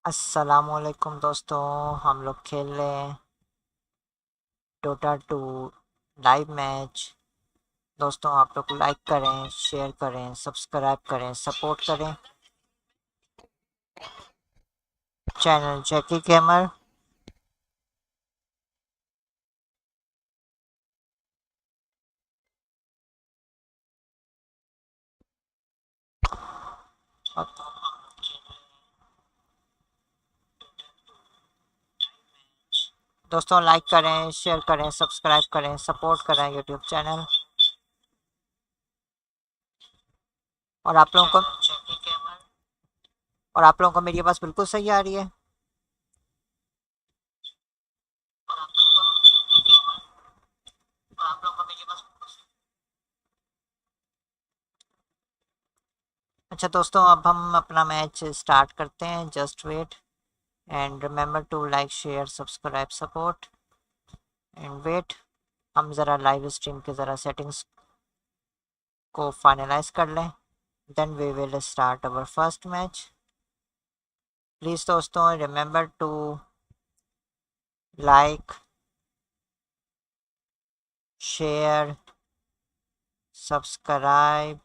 अस्सलामुअलैकुम दोस्तों। हम लोग खेल रहे हैं डोटा 2 लाइव मैच। दोस्तों आप लोग लाइक करें, शेयर करें, सब्सक्राइब करें, सपोर्ट करें चैनल जैकी गैमर। दोस्तों लाइक करें, शेयर करें, सब्सक्राइब करें, सपोर्ट करें यूट्यूब चैनल। और आप लोगों को मेरी आवाज़ बिल्कुल सही आ रही है। अच्छा दोस्तों, अब हम अपना मैच स्टार्ट करते हैं। Just wait and remember to like, share, subscribe, support and wait. हम ज़रा लाइव स्ट्रीम के ज़रा सेटिंग्स को फाइनलाइज कर लें, then we will start our first match. Please दोस्तों remember to like, share, subscribe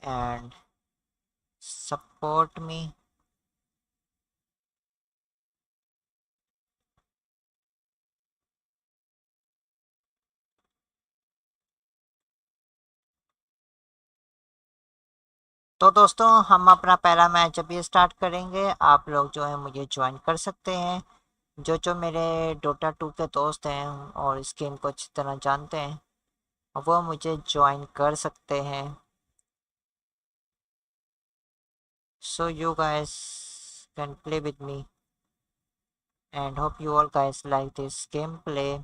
and support me. तो दोस्तों हम अपना पहला मैच अभी स्टार्ट करेंगे। आप लोग जो है मुझे ज्वाइन कर सकते हैं। जो मेरे डोटा 2 के दोस्त हैं और इस गेम को अच्छी तरह जानते हैं, वो मुझे ज्वाइन कर सकते हैं। So you guys can play with me and hope you all guys like this gameplay.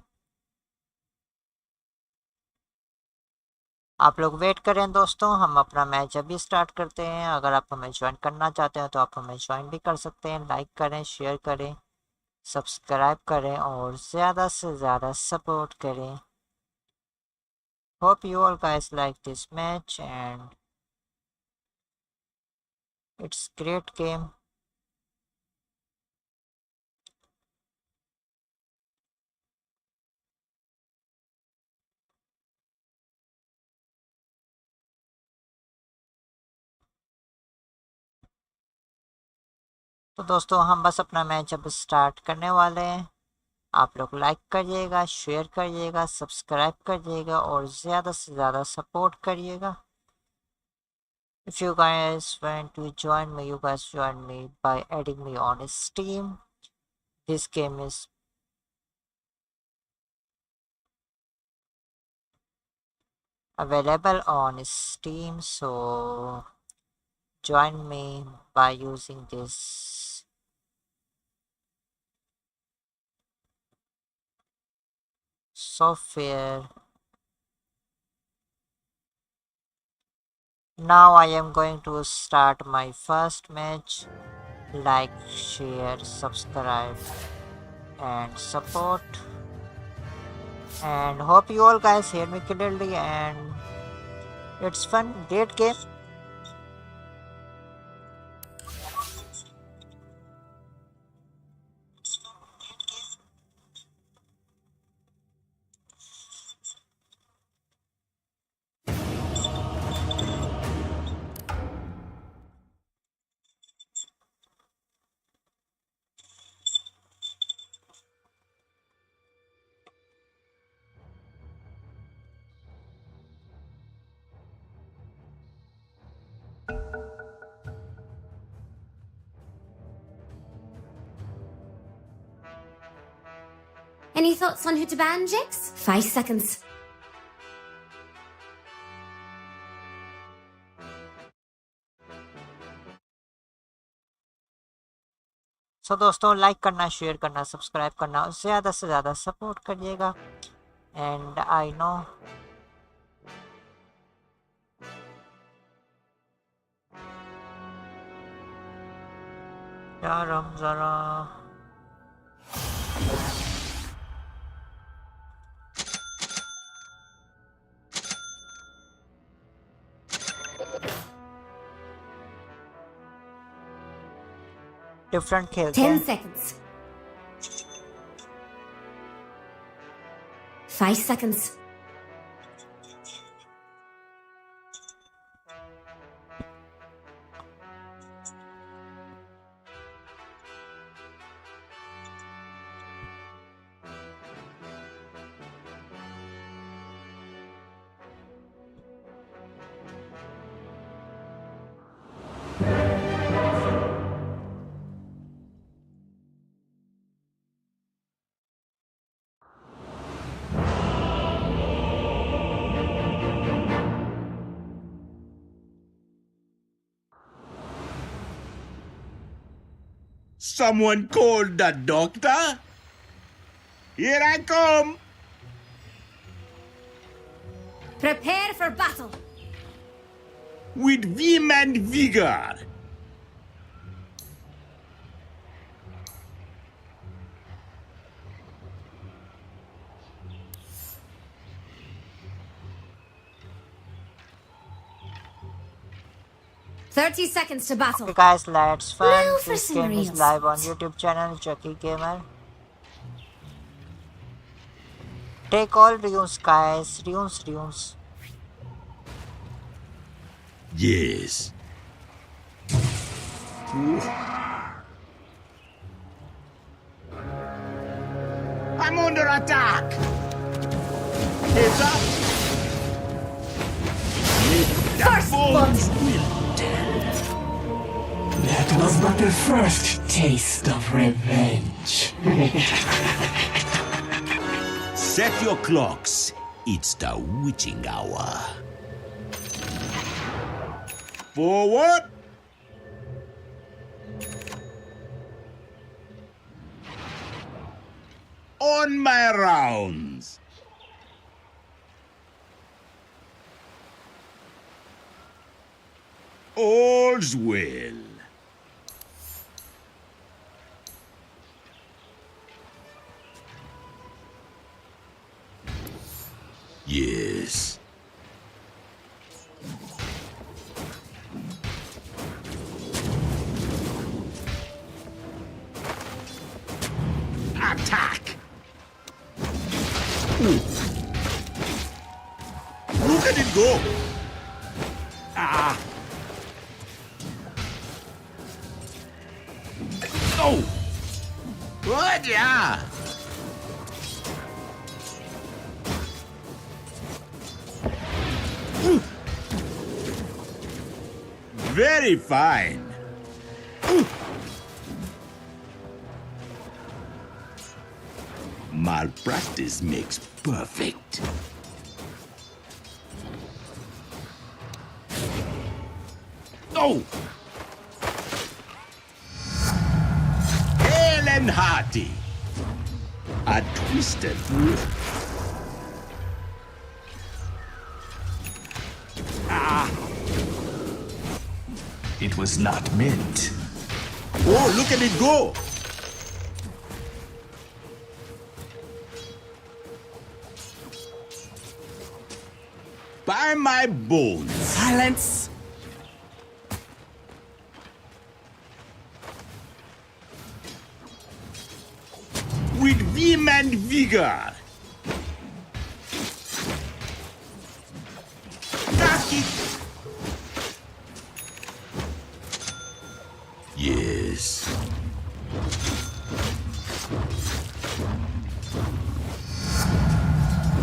आप लोग वेट करें दोस्तों, हम अपना मैच अभी स्टार्ट करते हैं। अगर आप हमें ज्वाइन करना चाहते हैं तो आप हमें ज्वाइन भी कर सकते हैं। लाइक करें, शेयर करें, सब्सक्राइब करें और ज़्यादा से ज़्यादा सपोर्ट करें। Hope you all guys like this match and it's great game. तो दोस्तों हम बस अपना मैच अब स्टार्ट करने वाले हैं। आप लोग लाइक करिएगा, शेयर करिएगा, सब्सक्राइब करिएगा और ज़्यादा से ज़्यादा सपोर्ट करिएगा। If you guys want to join me, you guys join me by adding me on Steam. This game is available on Steam, so join me by using this software. Now I am going to start my first match. Like, share, subscribe and support, and hope you all guys hear me clearly and it's fun, great game. Any thoughts on who to ban, Jix? 5 seconds. सो दोस्तों like करना, share करना, subscribe करना और ज़्यादा से ज़्यादा support करिएगा। And I know यार हम ज़रा डिफरेंट खेलते 10 हैं। seconds. 5 seconds. Someone called the doctor? Here I come! Prepare for battle. With vim and vigor! 30 seconds to battle. Okay guys, let's fun. Now for This some game is real live on sport. YouTube channel Chucky Gamer. Take all runes guys, runes. Yes. I'm under attack! Heads up! First blood. That was but the first taste of revenge. Set your clocks. It's the witching hour. Forward! On my rounds. All's well. Yes. Attack! Look at it go! Ah! Oh! What? Yeah! Very fine. Malpractice makes perfect. Oh! Hale and hearty. A twisted fool. It was not meant. Oh, look at it go! By my bones! Silence! With vim and vigor! Duck it! Yes.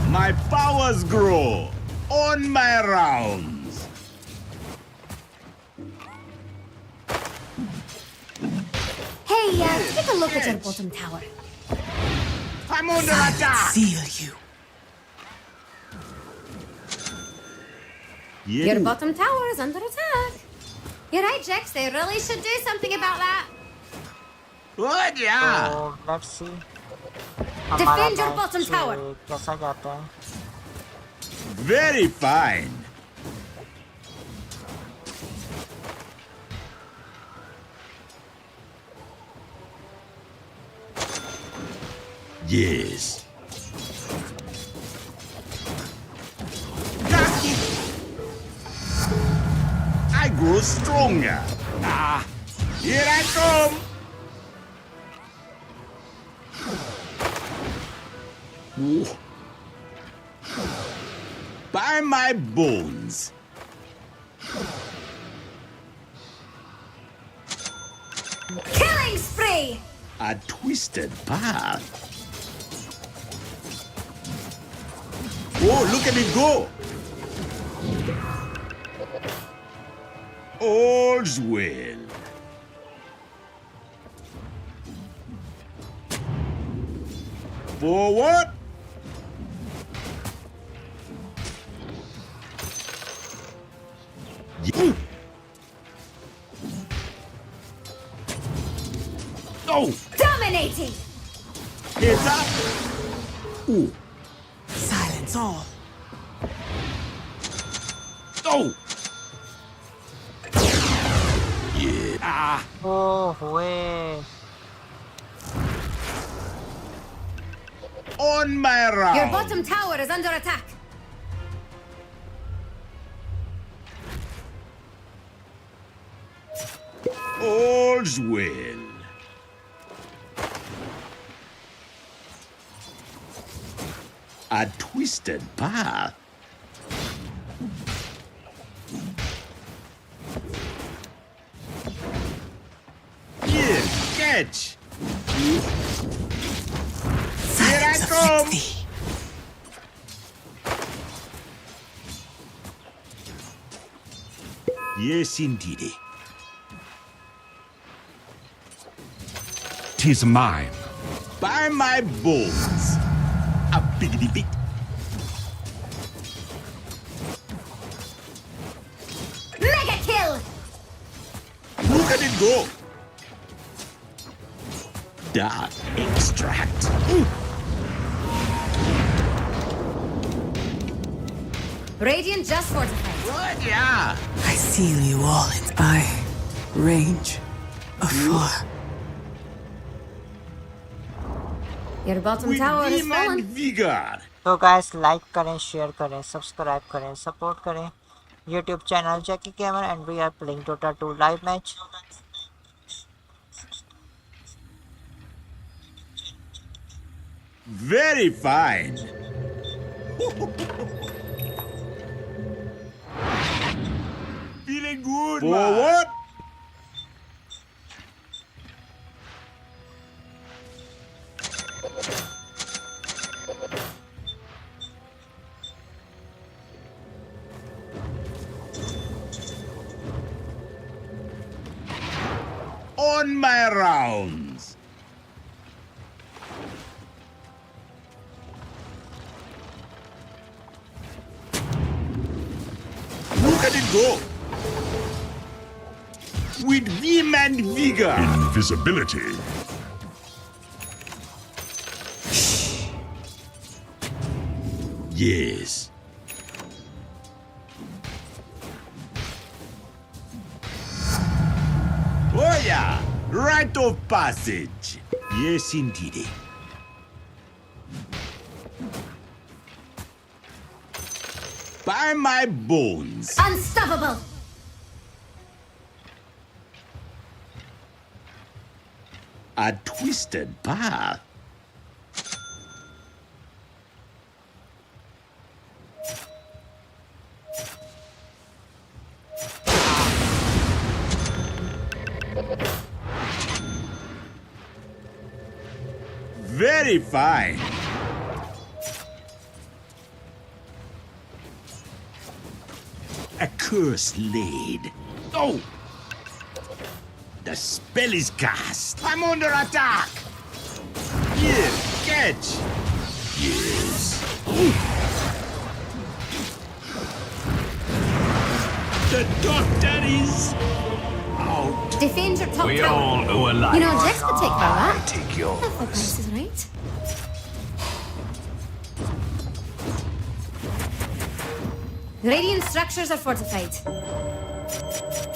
My powers grow on my rounds. Hey, take a look at your bottom tower. I'm under attack. Seal you. Your bottom tower is under attack. You're right, Jex. They really should do something about that. What? Yeah. So let's see. Defend your bottom tower. कैसा जाता है? Very fine. Yes. Got it. I grow stronger. Ah, here I come. Whoa. By my bones. Killing spree! A twisted path. Oh, look at it go! All's well. Forward. You. Oh, Dominating! heads up. Ooh. Silence all. Oh. Yeah. Ah. Oh, way. On my round. Your bottom tower is under attack. All's well. A twisted path. Here, catch. Here I Silence come. afflicts thee. Yes, indeed. Tis mine. By my bones. A biggity big. Mega kill! Look at it go. Dark extract. Radiant just fortified. What? Yeah. I seal you all in eye, range, afar. Your bottom With tower is vim and fallen. vigor. तो guys like करें, share करें, subscribe करें, support करें YouTube channel Jackie gamer and we are playing Dota 2 live match. Very fine. Feeling good. Forward. On my rounds. Look at it go. With vim and vigor. Invisibility. Yes. Oh yeah, rite of passage. Yes, indeed. By my bones. Unstoppable! A twisted path. Very fine. A curse laid. Oh! The spell is cast. I'm under attack. Here, catch. Yes. The doctor is out. Defend your top We tower. all owe a life. You know, Jax would take care of I that. take yours. If the price is right. Radiant structures are fortified.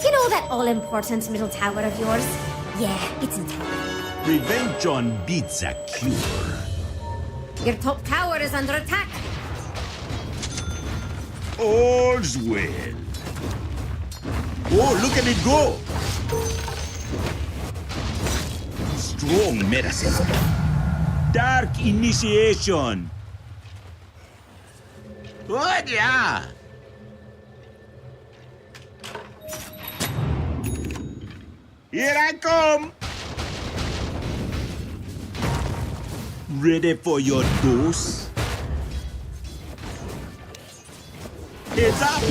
You know that all-important middle tower of yours? Yeah, it's intact. Prevention beats a cure. Your top tower is under attack. All's well. Oh, look at it go. Strong medicine. Dark initiation. Good, yeah. Here I come. Ready for your dose? Heads up.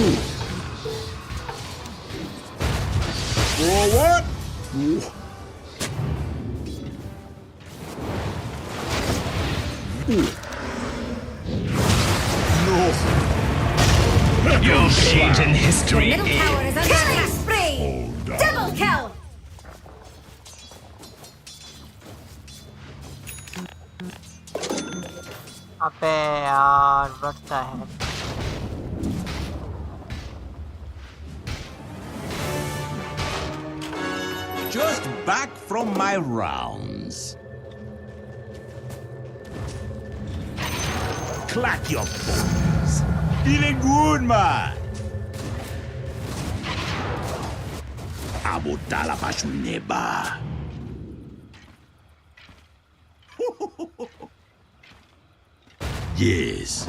Forward. No. Your fate in history Middle tower is under killing spree! Double kill! अबे यार बढ़ता है. Just back from my rounds. Clack your bones. Feeling good, man. Abotala neba. Yes.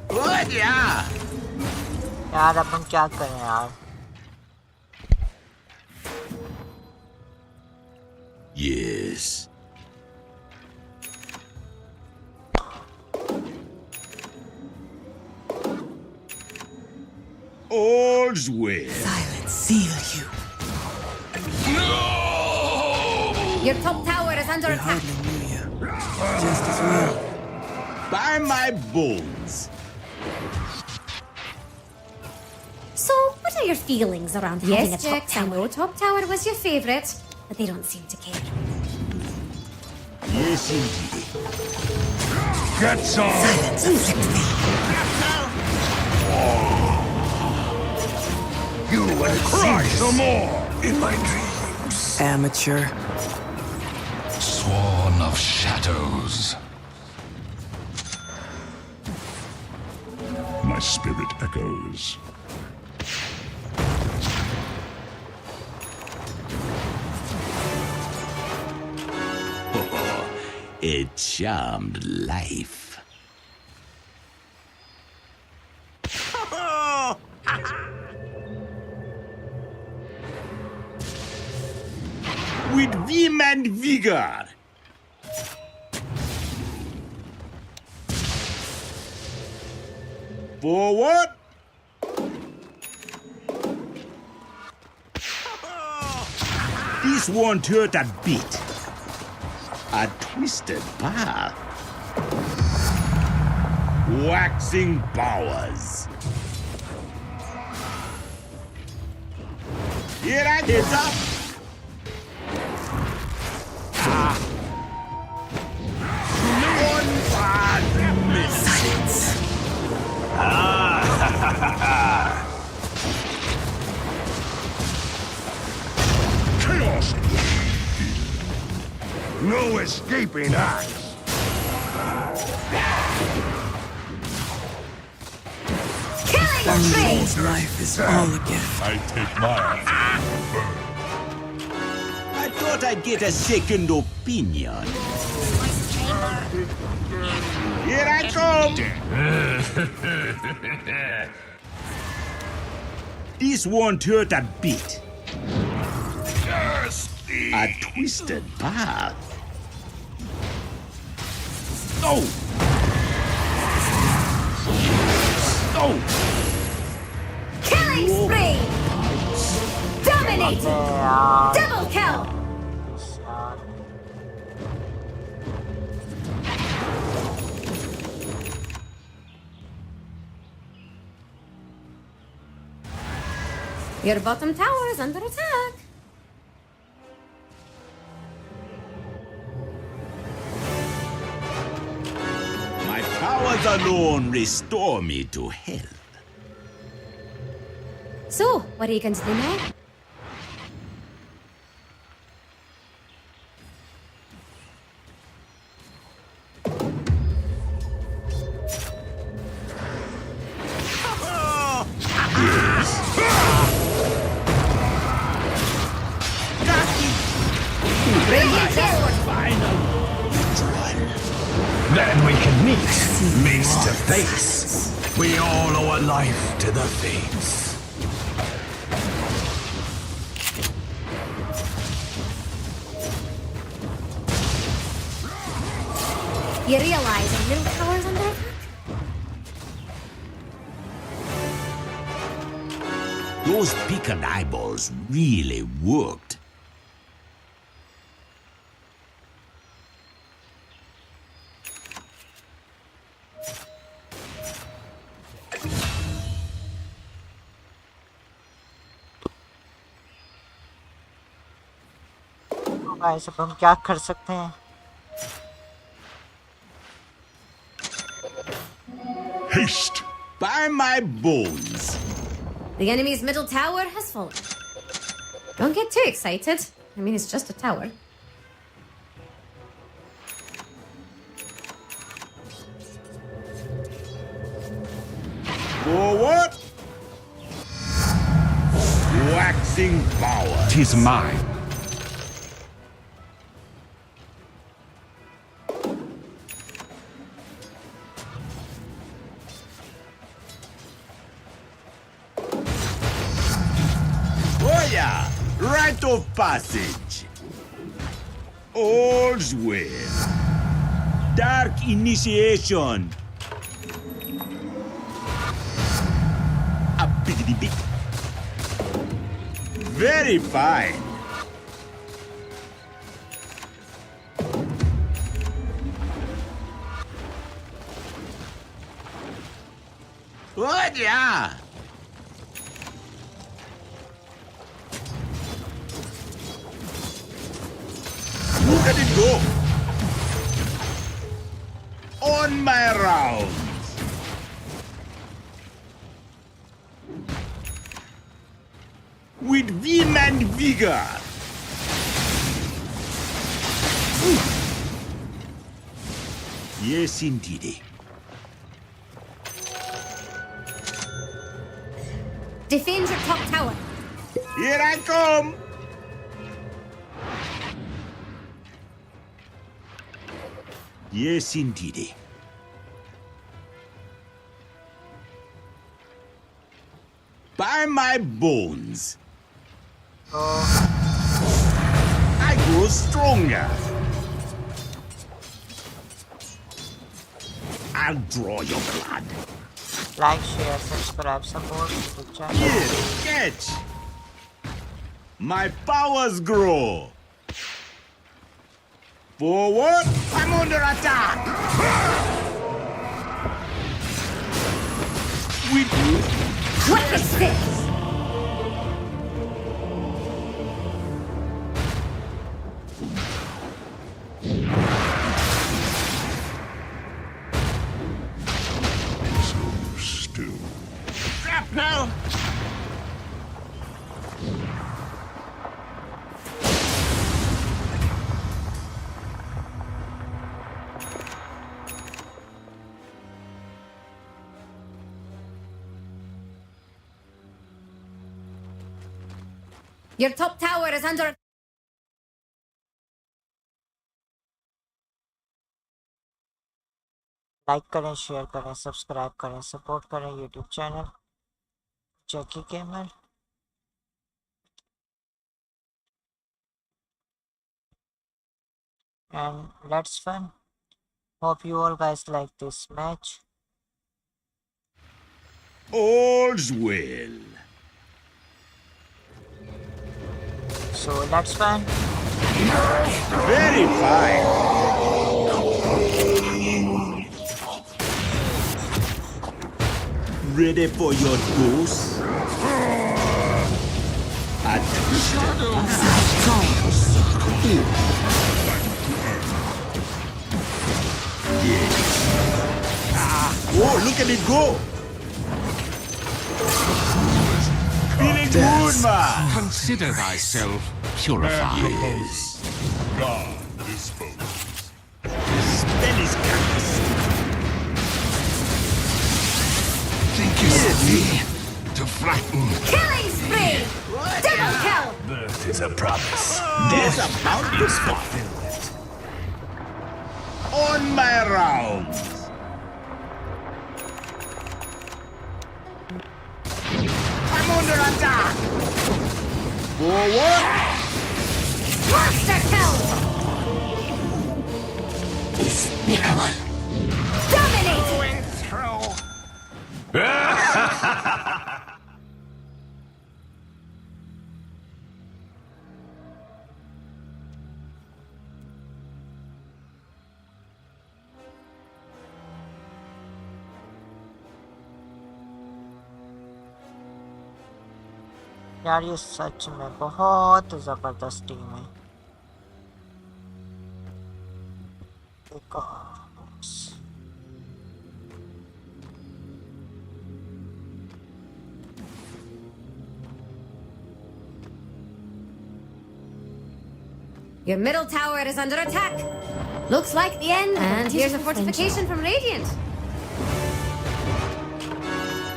Good, yeah. यार अपन क्या करें यार. Yes. All's well. Silence seal you. Your top tower is under We attack. hardly knew you. Just as well. By my bones. So, what are your feelings around having a top tower? I know top tower was your favourite, but they don't seem to care. Yes, indeed. Get some! Silence afflict thee. You will cry some more! In my dreams. Amateur. Sworn of shadows. My spirit echoes. A charmed life. With vim and vigor. Forward. This won't hurt a bit. A twisted path. Waxing powers. Here I is up. One bad miss. Silence. Chaos! No escaping axe! Killing spree! One's life is all a gift. I take mine. I thought I'd get a second opinion. Here I come. This won't hurt a bit. A twisted path. Oh! Oh! Killing spree! Dominating! यार. Double kill! यार. Your bottom tower is under attack. My powers alone restore me to health. So, what are you going to do now? Radiant forward! Final. Face to face. We all owe a life to the fates. You realize a middle tower's under attack? Those pickled eyeballs really worked. तो guys अब हम क्या कर सकते हैं? Haste. By my bones. The enemy's middle tower has fallen. Don't get too excited. I mean, it's just a tower. Forward. Waxing power. Tis mine. Oh yeah, rite of passage. All's well. Dark initiation. A biggity big. Very fine. Oh yeah. Look at it go! On my rounds! With vim and vigor! Yes, indeed. Defend your top tower. Here I come! Yes, indeed. By my bones, I grow stronger. I'll draw your blood. Like, share, subscribe, support YouTube channel. Here, catch! My powers grow. Forward, I'm under attack. With you. What is this? So still. Crap now. Your top tower is under. Like करें, share करें, subscribe करें, support करें YouTube channel Jackie gamer. And let's fun. Hope you all guys like this match. All's well. So let's fun. Very fine. Ready for your dose? Oh, look at it go! Feeling good, man! Consider thyself purified. Yes. God disposes. Spell is cast. Think you of me to frighten? Killing spree! Double kill! Birth is a promise. There's a bound to spot. On my rounds. Monster kill! Despicable. Dominate! यार ये सच में बहुत जबरदस्त team है। एक और Your middle tower is under attack. Looks like the end. And here's a fortification from Radiant.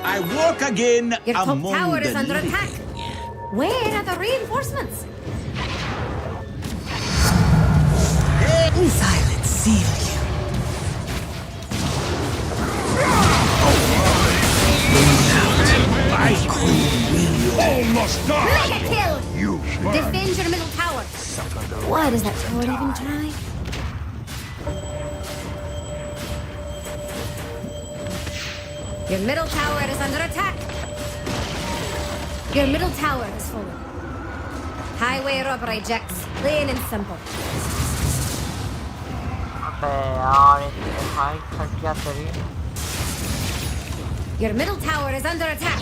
I walk again Your top among tower the is under living. attack. Where are the reinforcements? Silence seal you. My queen will Almost die! Mega kill! You Defend your middle tower. Why does that tower even try? Your middle tower is under attack. Your middle tower is fallen. Highway robber ejects. Plain and simple. अबे यार इतने fight हट गया तेरी। Your middle tower is under attack.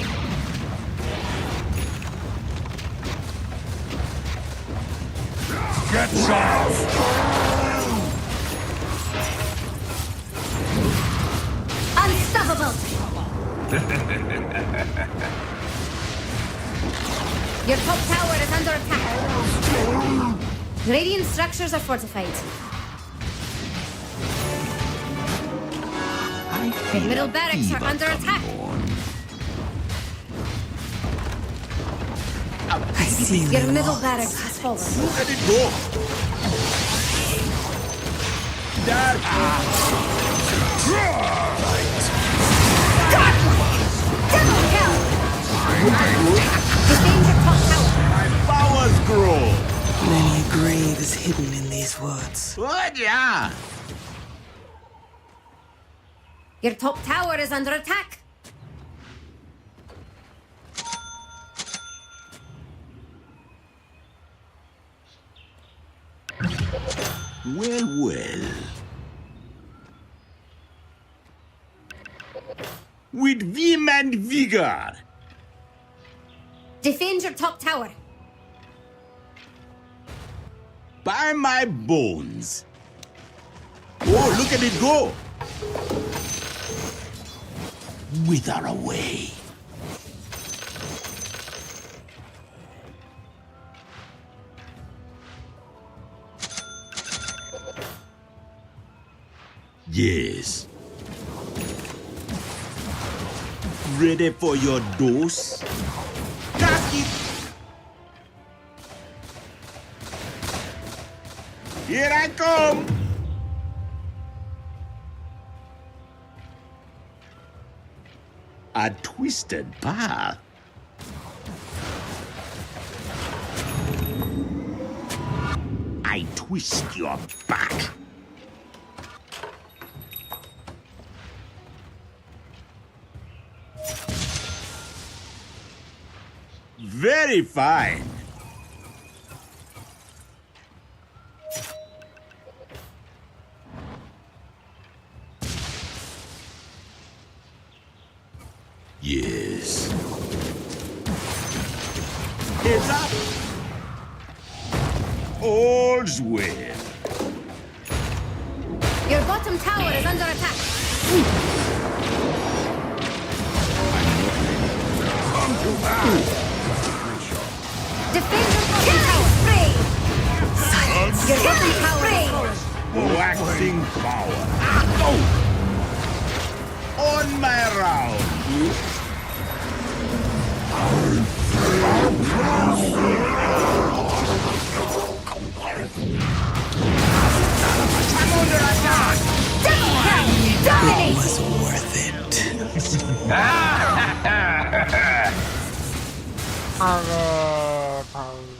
get some! Unstoppable! Your top tower is under attack. Radiant structures are fortified. I Your feel middle a barracks are fever under coming attack. on. I see Your the middle walls. barracks has fallen. Let it go. Dark. Double kill! Defend your top tower. My powers grow. Many a grave is hidden in these woods. What? Yeah. Your top tower is under attack. Well, well. With vim and vigor. Defend your top tower. By my bones. Oh, look at it go. Wither away. Yes. Ready for your dose? Take it. Here I come. A twisted path. I twist your back. Very fine. Yes. Heads up. All's well. Your bottom tower is under attack. Defend your bottom tower. Silence. Your bottom tower is fallen. Waxing power. On my round. I'm under attack. Double kill. It Dominate. was worth it. अरे भाई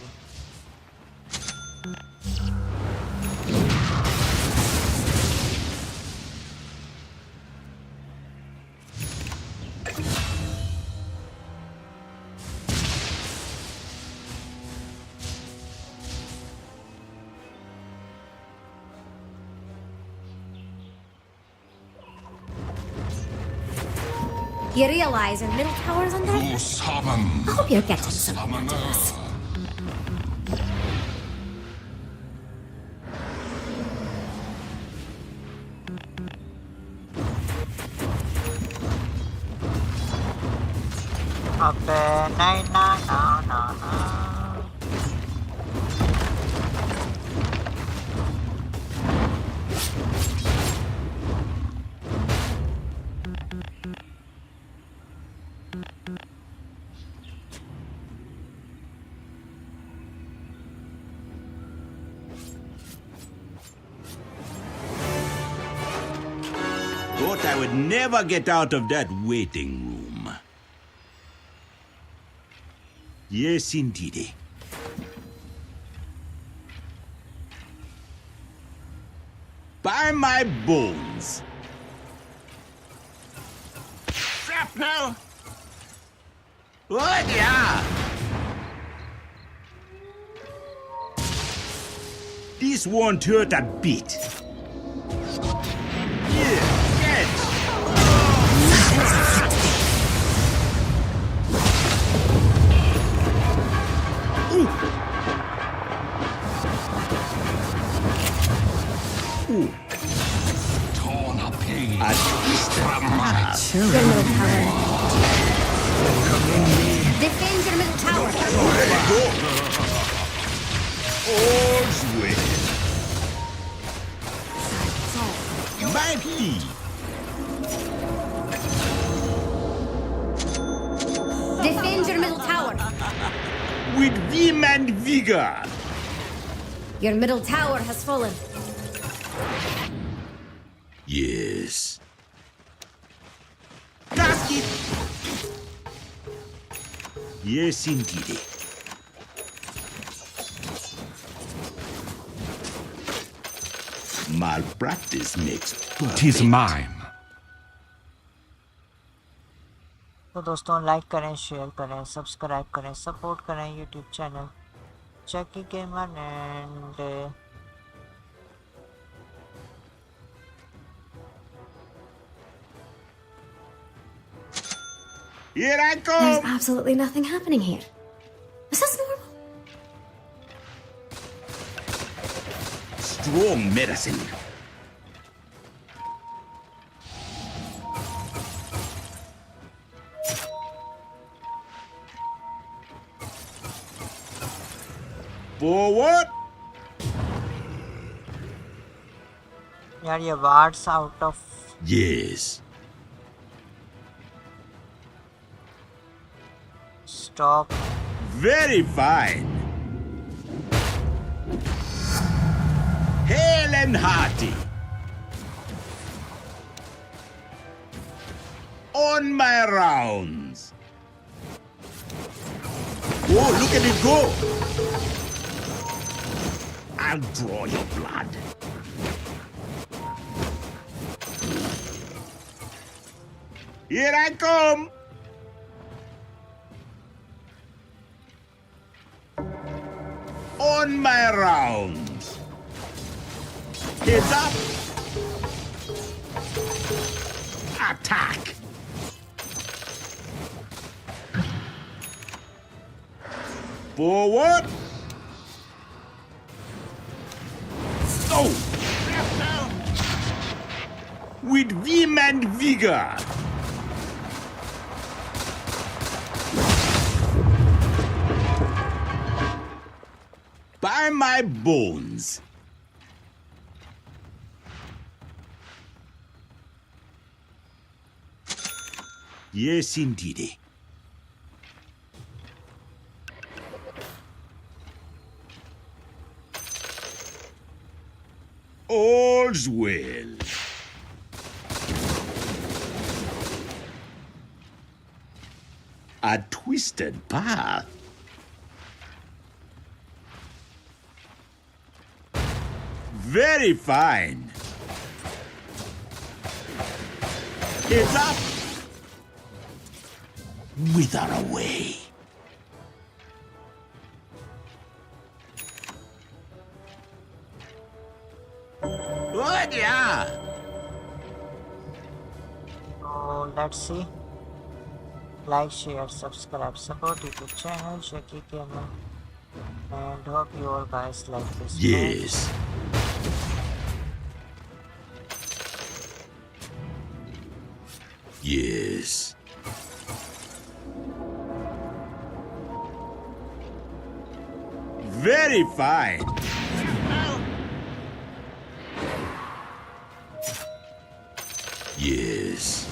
You realize your middle tower is under? Who summon? I hope you're getting something out of this. अबे नहीं ना ना ना ना Thought I would never get out of that waiting room. Yes, indeedy. By my bones. Shrapnel! What? Yeah! This won't hurt a bit. Here, catch! Torn a page A twisted from my path. Your middle tower. Defend your middle tower. All's well. Might be. Defend your middle tower. With vim and vigor. Your middle tower has fallen. Yes. Gasket! Yes, indeedy. Malpractice makes perfect. Tis mine. तो दोस्तों like करें share करें subscribe करें support करें YouTube channel चैकी gamer and Here I There's come! absolutely nothing happening here. Is this normal? Strong medicine. Forward! यार ये wards out of Yes. Stock Very fine. Hail and hearty. On my rounds. Oh, look at it go. I'll draw your blood. Here I come. On my rounds. Heads up. Attack. Forward. Oh! With vim and vigor. By my bones. Yes, indeedy. All's well. A twisted path. Very fine. Heads up. Wither away. Oh, yeah. तो let's see Like, share, subscribe, support YouTube channel Jackie Gammer, and hope you all guys like this match. Yes. Yes. Very fine. Yes.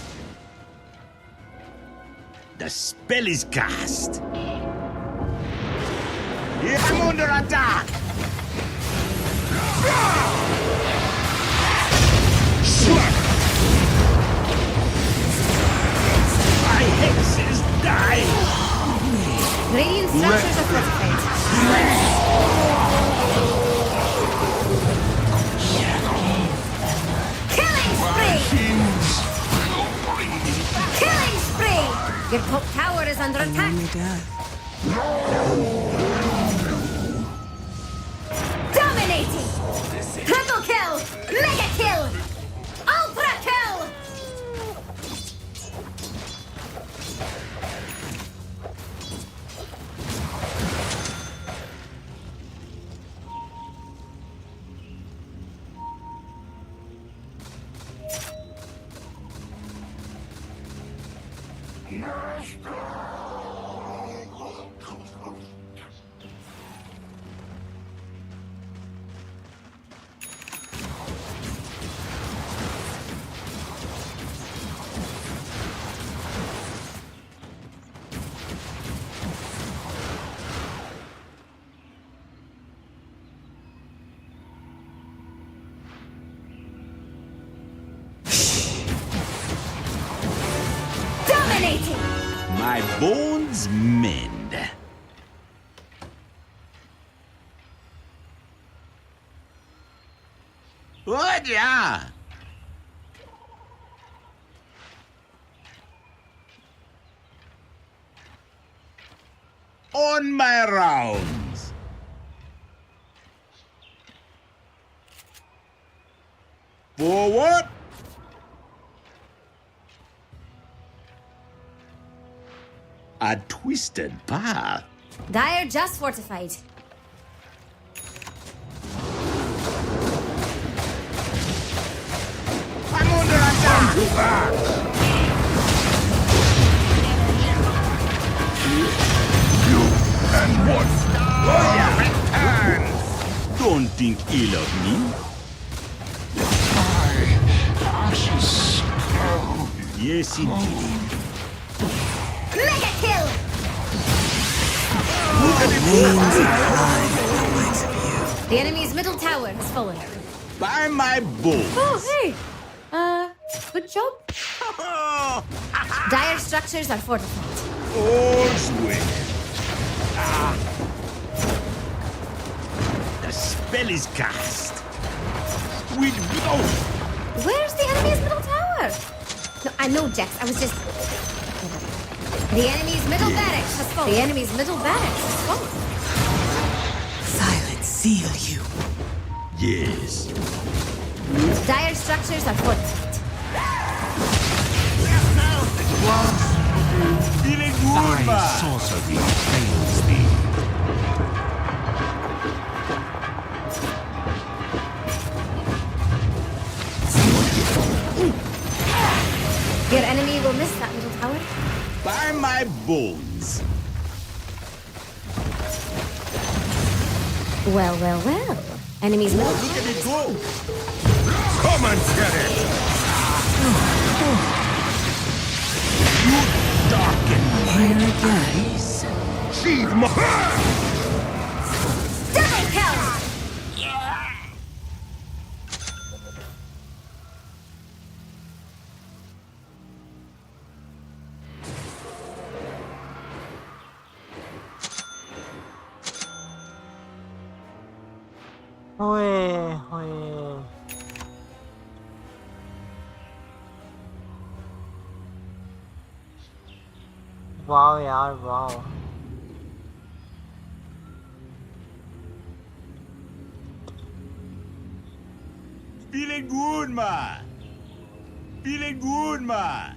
The spell is cast. I'm under attack. My hexes die. Radiant structures are fortified. Killing spree! Killing spree! Your top tower is under attack. Only death. Dominating! Triple kill! Mega kill! Ultra kill! Dominating! My bones mend. What? Yeah. On my rounds. Forward. A twisted path. Dire just fortified. I'm under attack. You and what? Don't think ill of me. Ashes. Yes, indeed. Mega kill! Names and pride at the likes of you. The enemy's middle tower has fallen. By my bones. Oh, hey! Good job. Dire structures are fortified. All's well. The spell is cast. With blow. Where's the enemy's middle tower? No, I know, Jax. I was just... The enemy's middle barracks has fallen. The enemy's middle barracks has fallen. Silence seal you. Yes. Dire structures are fortified. Feeling good, Thy man. sorcery fails thee. Your enemy will miss that middle tower. By my bones. Well, well, well. Enemy's middle Look at it go. Come and get it. You darken Here again. Sheathe my... double kill! Oye, oye. वाह यार वाह. Feeling good, man. Feeling good, man.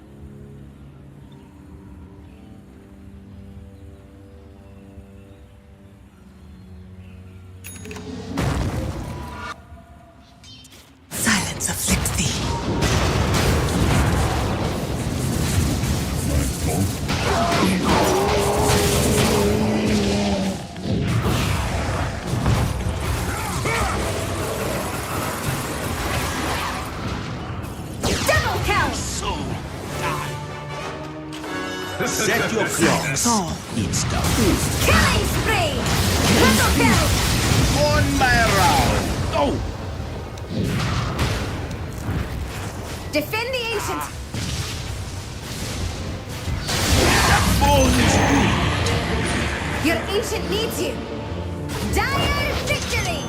Get your claws. It's the food. Killing spree! Triple kill! On my round. Oh! Defend the ancient! Bones. Your ancient needs you! Dire victory!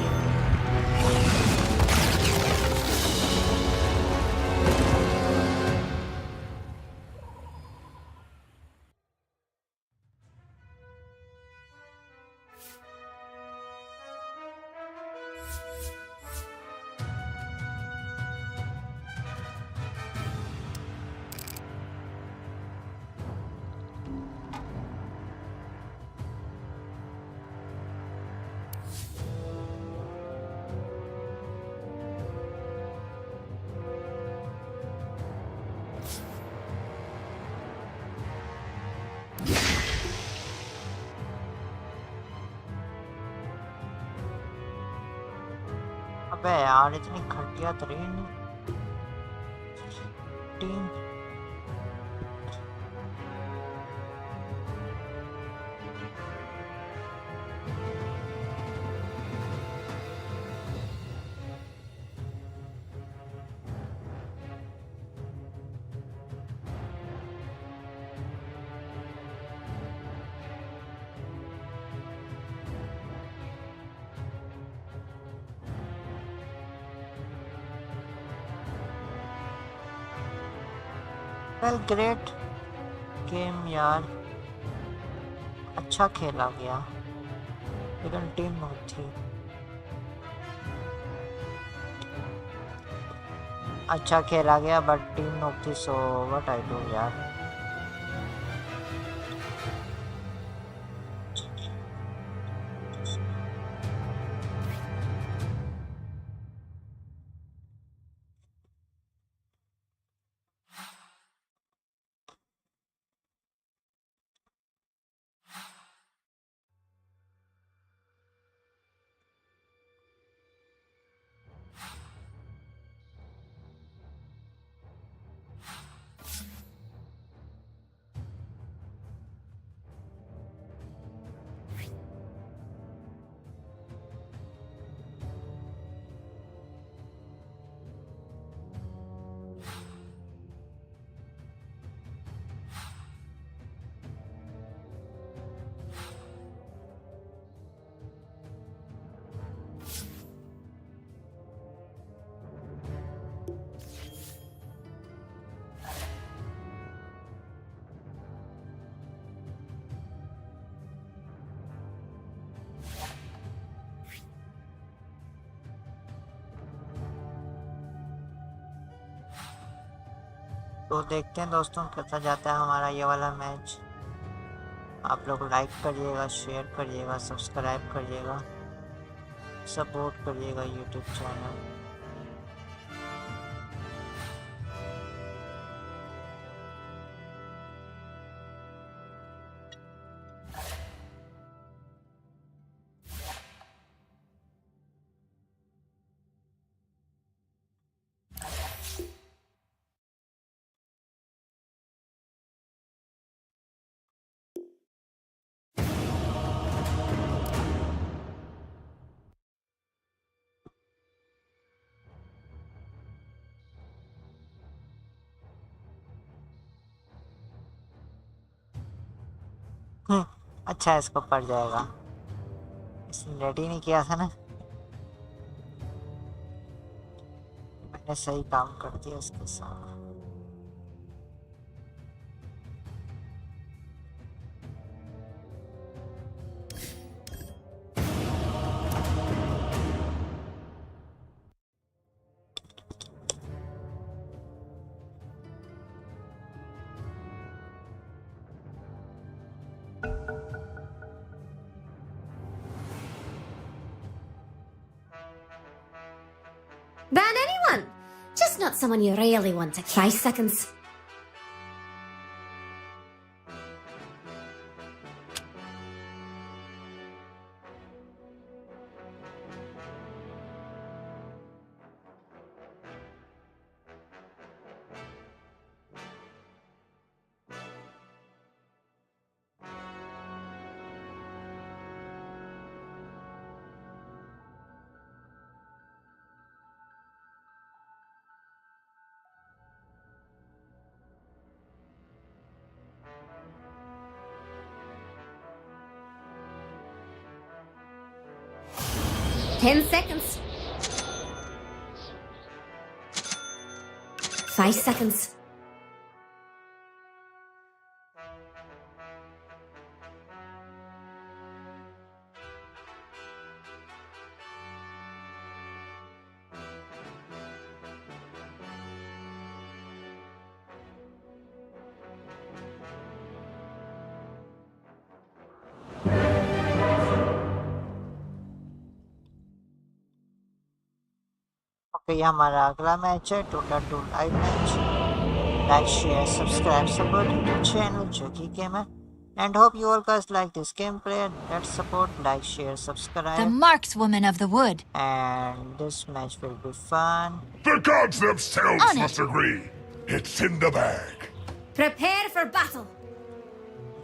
अबे यार इतनी घटिया तरीन team. Well great game यार, अच्छा खेला गया लेकिन टीम बहुत थी। अच्छा खेला गया बट टीम नॉक थी, सो व्हाट आई डू यार। तो देखते हैं दोस्तों कैसा जाता है हमारा ये वाला मैच। आप लोग लाइक करिएगा, शेयर करिएगा, सब्सक्राइब करिएगा, सपोर्ट करिएगा यूट्यूब चैनल। अच्छा इसको पड़ जाएगा, इसने रेडी नहीं किया था ना, मैंने सही काम कर दिया इसके साथ। Ban anyone! Just not someone you really want to cry seconds. 10 seconds. 5 seconds. Okay, ये हमारा अगला मैच है, Dota 2 live match. Like share subscribe support YouTube channel Jogi gamer, and hope you all guys like this gameplay. Let's support, like, share, The subscribe, markswoman of the wood. and this match will be fun. The gods themselves On it. must agree. It's in the bag. Prepare for battle.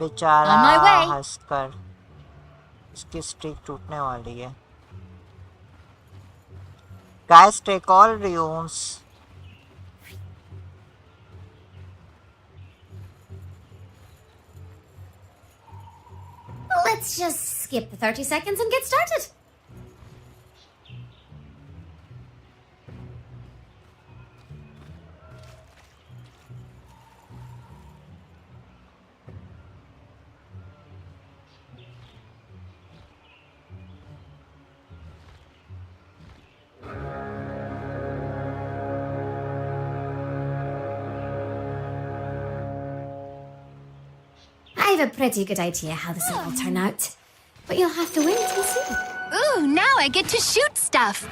बेचारा On my way. हंसकर इसकी streak टूटने वाली है। Guys, take all runes. Let's just skip the 30 seconds and get started. I have a pretty good idea how this will all turn out, but you'll have to wait and see. Ooh, now I get to shoot stuff.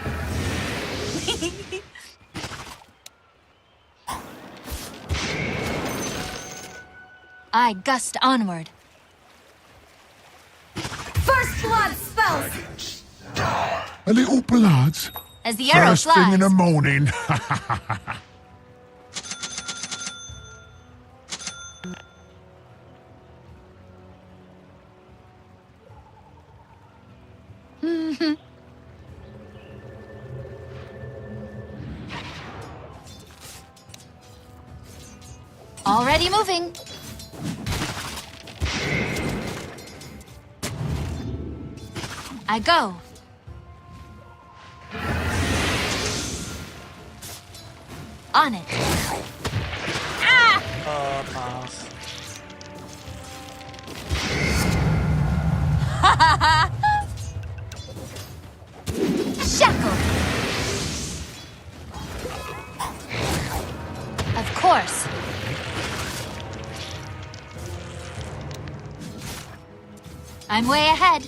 I gust onward. First blood spells! A little blood. As the arrow First thing in the flies. morning. Already moving. I go. On it. Ah! Nice. Shackle. Of course. I'm way ahead.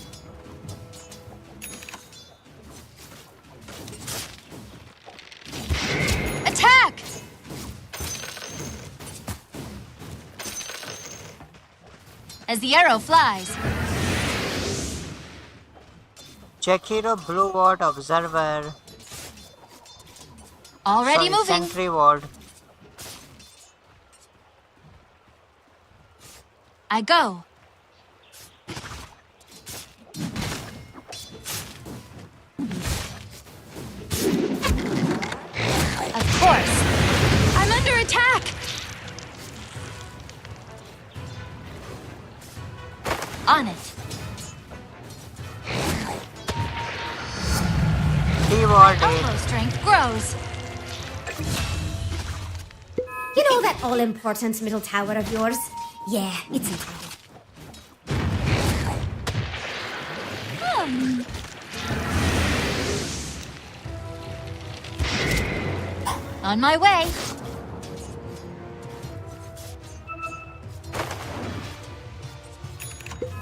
Attack! As the arrow flies. Check hero blue ward observer. Already Sorry, moving. sentry ward. I go. Of course. I'm under attack. On it. D ward Elbow strength grows. You know that all-important middle tower of yours? Yeah, it's incredible. On my way.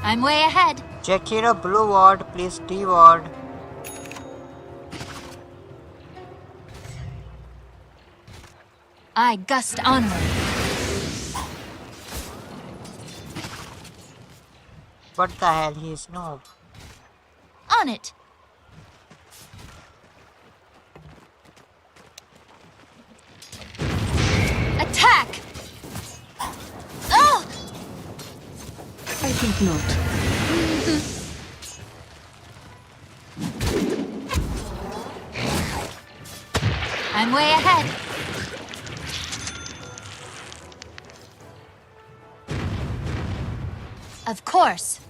I'm way ahead. Check hero blue ward, please D ward. I gust onward. What the hell, he's noob. On it. Attack! Oh! I think not. I'm way ahead. Of course.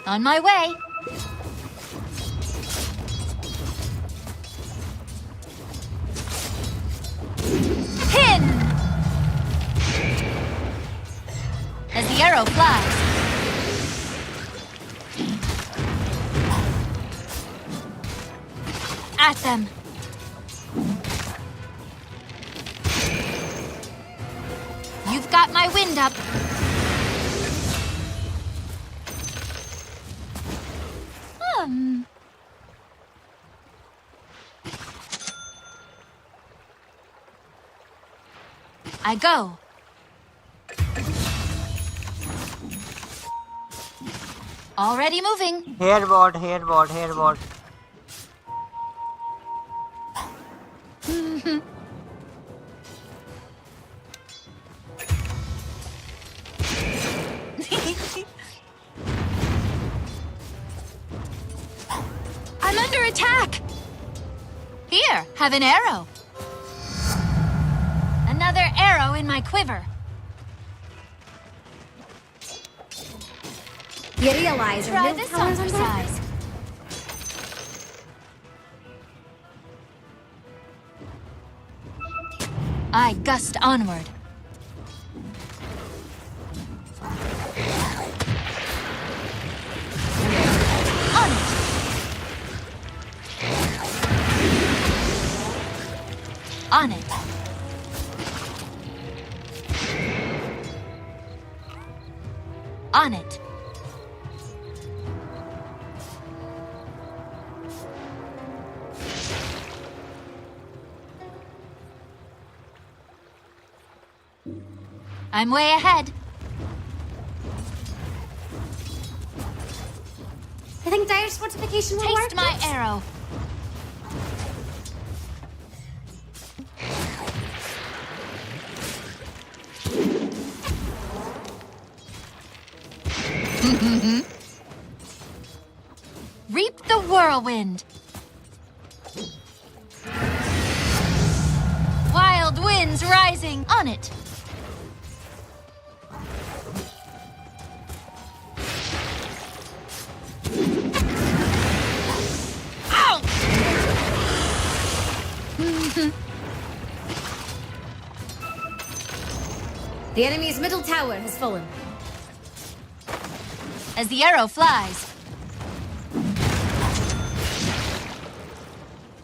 On my way. Pin! As the arrow flies. At them. You've got my wind up. I go. Already moving. Hairboard, hairboard, hairboard. I'm under attack. Here, have an arrow. Another arrow in my quiver. You realize your Try middle this on tower's for under attack? size. I gust onward. On it. On it. On it. I'm way ahead. I think Dire's fortification will work. Taste my arrow. Reap the whirlwind. Wild winds rising. On it. Ow! The enemy's middle tower has fallen. As the arrow flies.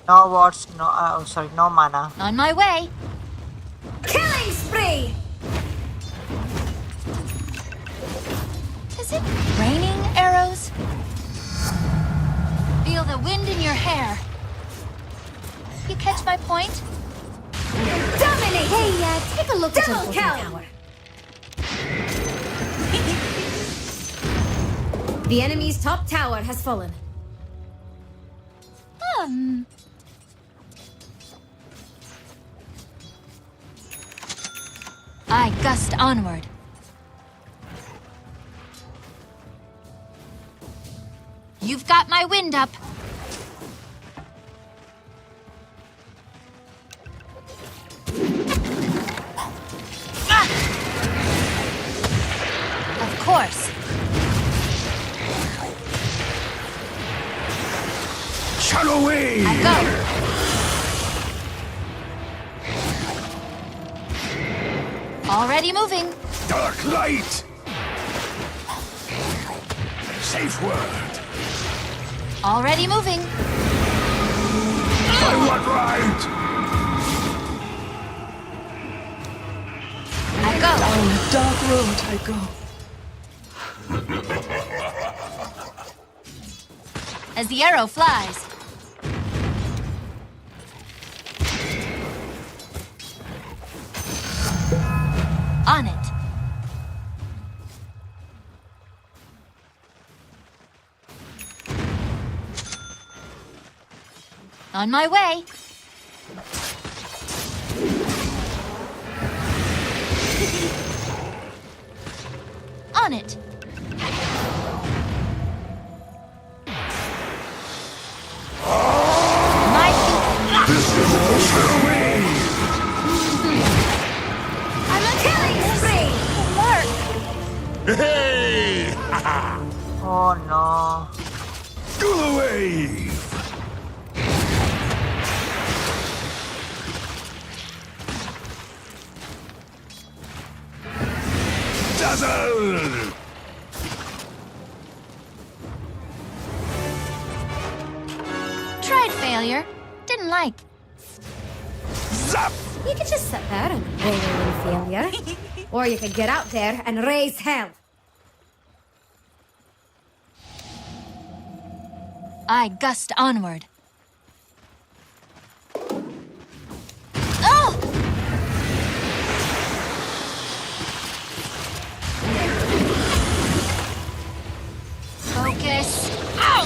No wards, no, sorry, no mana. On my way. Killing spree! Is it raining arrows? Feel the wind in your hair. You catch my point? Dominate! Hey, take a look at your bottom tower. The enemy's top tower has fallen. I gust onward. You've got my wind up. Ah! Of course. Shut away! I go. Already moving. Dark light! Safe word. Already moving. By what right? I go. Down the dark road I go. As the arrow flies. On it. On my way. On it. My I'm a killing spree! mark. Hey! Oh no. Go away! Dazzle! Tried failure. Didn't like. Zap! You could just sit there and wallow in failure. Or you could get out there and raise hell. I gust onward. Oh! Focus. Ow!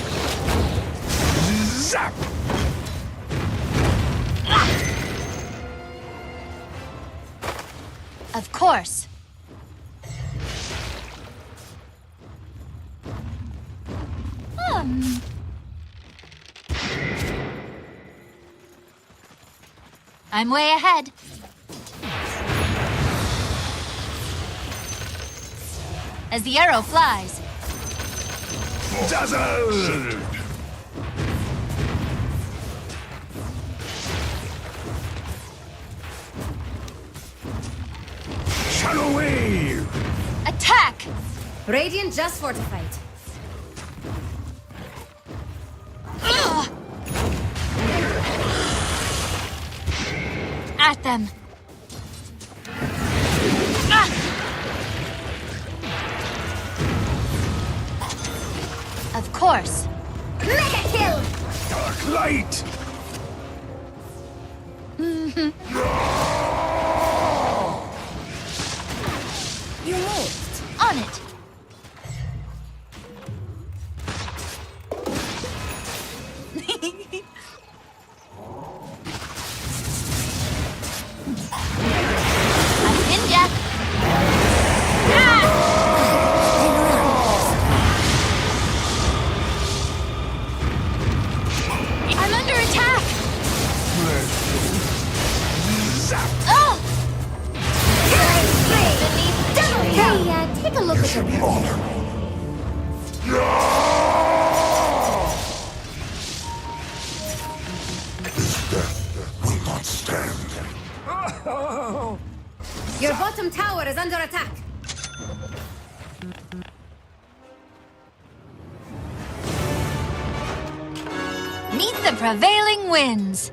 Zap! Of course. I'm way ahead. As the arrow flies. Dazzle! Shadow wave! Attack! Radiant just fortified. Ugh. At them. Ah! Of course. Mega kill! Dark light! You moved. On it. I'm in ya. I'm under attack. Oh! Beneath the tree. Hey, take a look at your board. Will not stand. Your bottom tower is under attack. Meet the prevailing winds.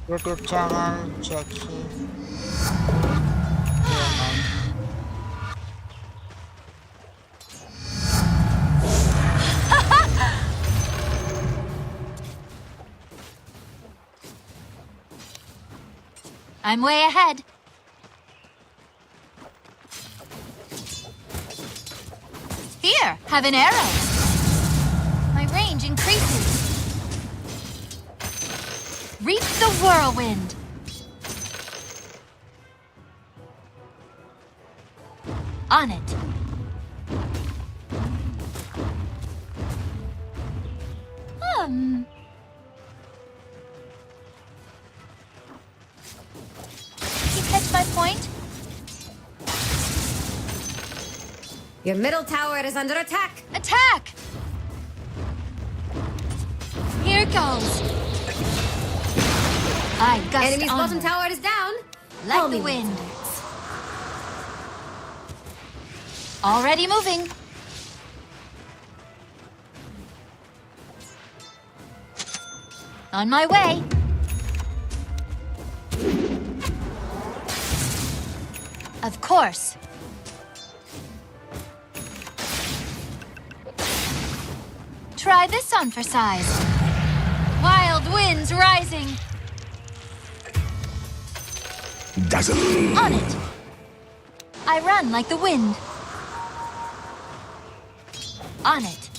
YouTube channel, Jackie. I'm way ahead. Here, have an arrow. My range increases. Reap the whirlwind. On it. You catch my point? Your middle tower is under attack. Attack! Here goes. I gust Enemy's bottom onward, tower is down. like Call the me wind. Already moving. On my way. Of course. Try this on for size. Wild winds rising. Dazzle! On it. I run like the wind. On it.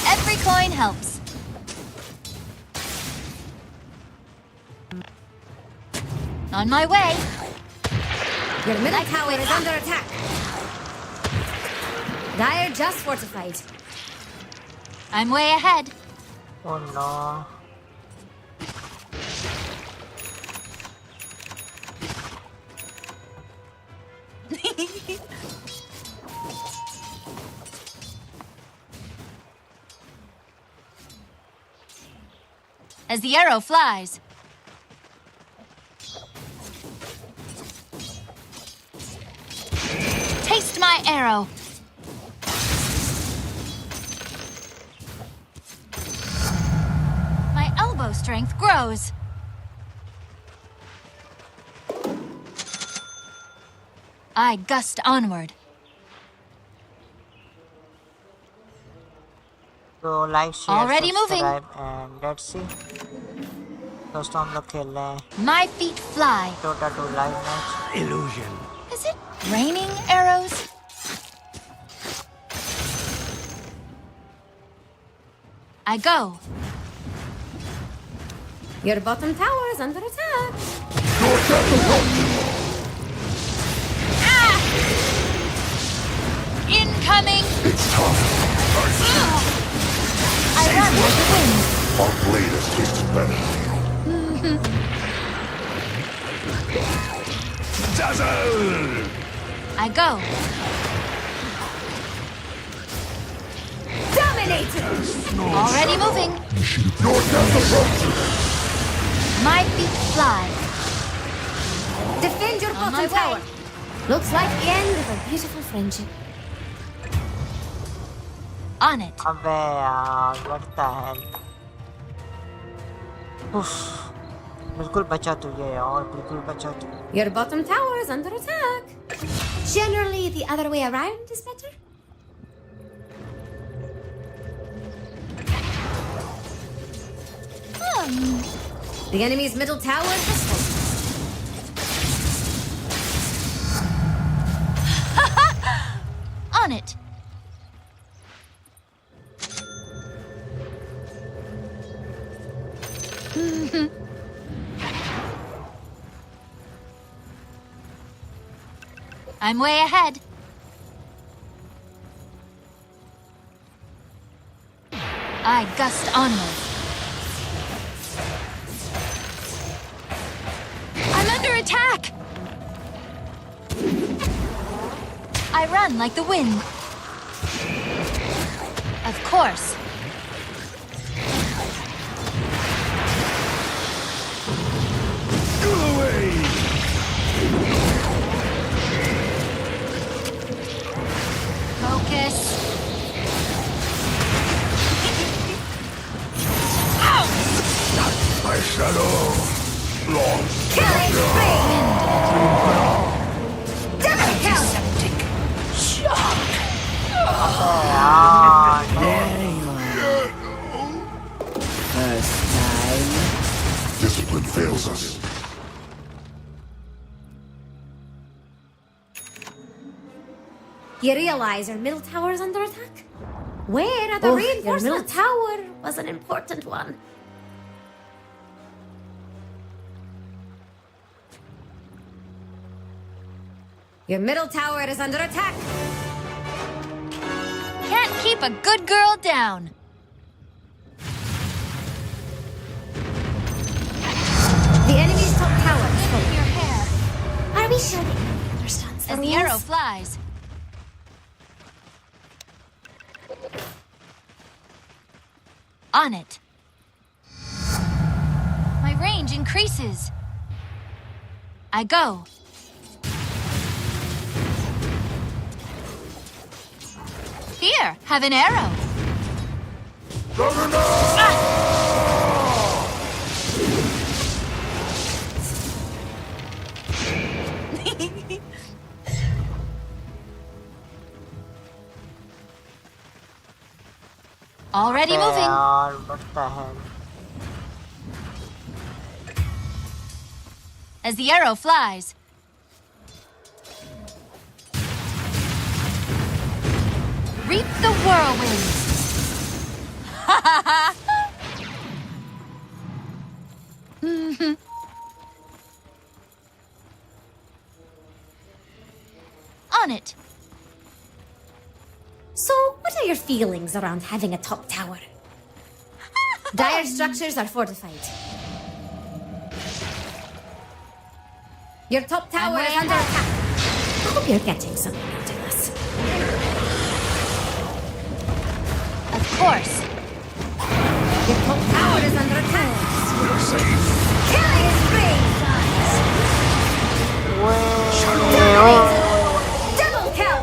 Every coin helps. On my way. Your middle tower is under attack. Dire just fortified. I'm way ahead. Oh no. As the arrow flies. Taste my arrow. My elbow strength grows. I gust onward. तो like share Already moving. Subscribe and let's see. दोस्तों हम लोग खेल रहे हैं My feet fly. Dota 2 live match. Illusion. Is it raining arrows? I go. Your bottom tower is under attack. Incoming. It's tough. I run like the wind. Our blade has tasted better. Dazzle! I go. Dominated! Already moving. Your death approaches. My feet fly. Defend your On my bottom tower. Looks like the end of a beautiful friendship. On it. अबे यार बढ़ता है। उफ, बिल्कुल बचा तू ये यार, बिल्कुल बचा तू। Your bottom tower is under attack. Generally, the other way around is better. The enemy's middle tower has fallen. On it. I'm way ahead. I gust onward. I'm under attack! I run like the wind. Of course. Go away! Focus. My shadow. Long Killing spree! Double kill! discipline fails us. You realize our middle tower is under attack? Where are the reinforcements? Your middle tower was an important one. Your middle tower is under attack. Can't keep a good girl down. The enemy's top tower is Look at full. your hair. Are we sure the enemy understands the As the rules? arrow flies. On it. My range increases. I go. Here, have an arrow. Already moving. यार बढ़ता है। As the arrow flies. Reap the whirlwind. On it. So, what are your feelings around having a top tower? Dire structures are fortified. Your top tower way is under ahead. attack. I hope you're getting something out of us. Of course. Your top tower is under attack. safe. Killing spree! Double kill!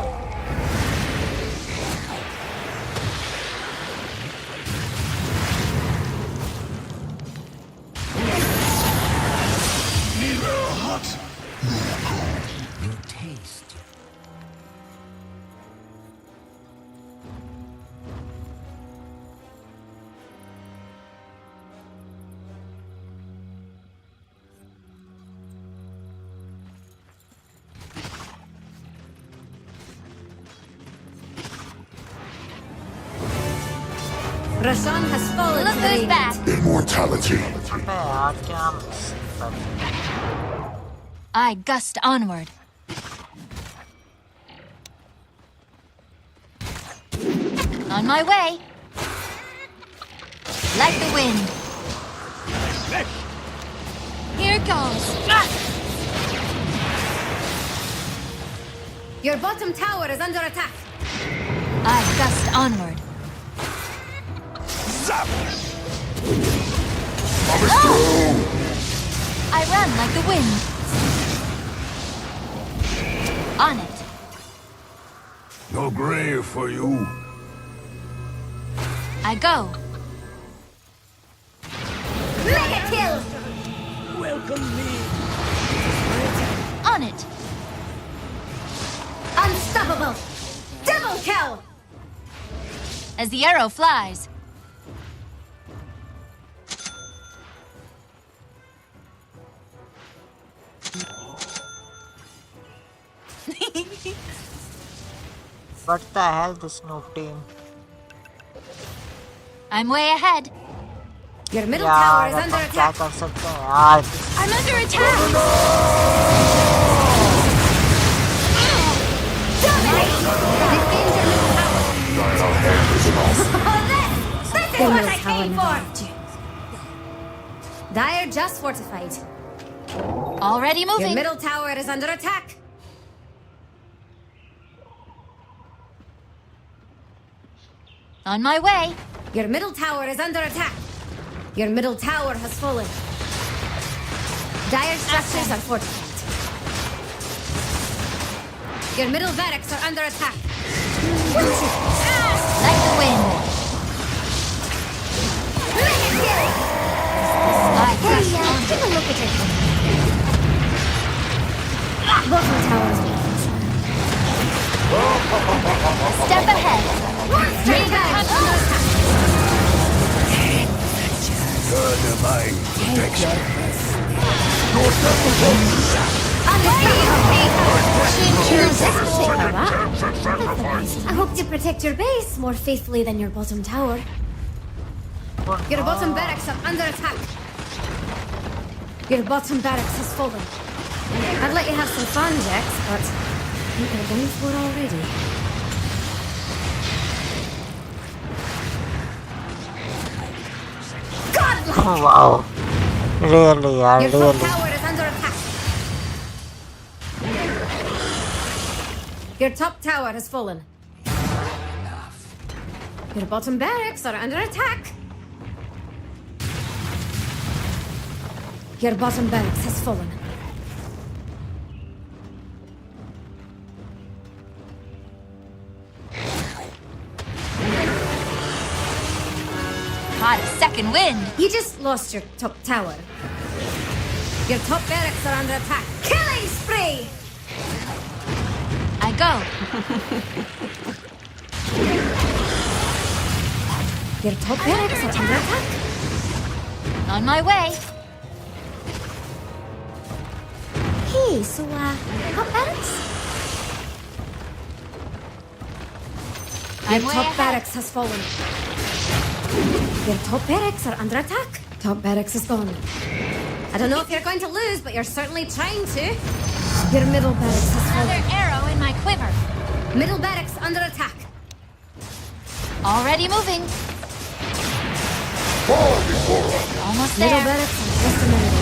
Neither hot. Your taste. Rashan has fallen Look to the who's radiant. back. Immortality. अबे यार क्या I gust onward. On my way. Like the wind. Here goes. Your bottom tower is under attack. I gust onward. Zap! I run like the wind. On it. No grave for you. I go. Mega kill! On it. Unstoppable! Double kill! As the arrow flies. What the hell, this noob team? I'm way ahead. Your middle tower यार is अब under हम क्या attack. कर सकते हैं यार? I'm under attack. This is what I came for! Dire just fortified. Already Your moving. middle tower is under attack. On my way. Your middle tower is under attack. Your middle tower has fallen. Dire structures are fortified. Your middle barracks are under attack. Like the wind. I gust onward. Take a look at your bottom tower is Step ahead. middle barracks under attack. Your divine protection. I hope to protect your base more faithfully than your bottom tower. Your bottom barracks are under attack. Your bottom barracks has fallen. I'd let you have some fun, Jax, but you are done for already. Godlike! Wow. Really यार, Your top really. tower is under attack. Your top tower has fallen. Your bottom barracks are under attack. Your bottom barracks has fallen. Caught a second wind. You just lost your top tower. Your top barracks are under attack. Killing spree! I go. Your top barracks are under attack. On my way. Hey, so, top barracks? Your I'm way top ahead. barracks has fallen. Your top barracks are under attack. Top barracks is gone. I don't know if you're going to lose, but you're certainly trying to. Your middle barracks has Another fallen. arrow in my quiver. Middle barracks under attack. Already moving. Almost Middle there. barracks are just a minute.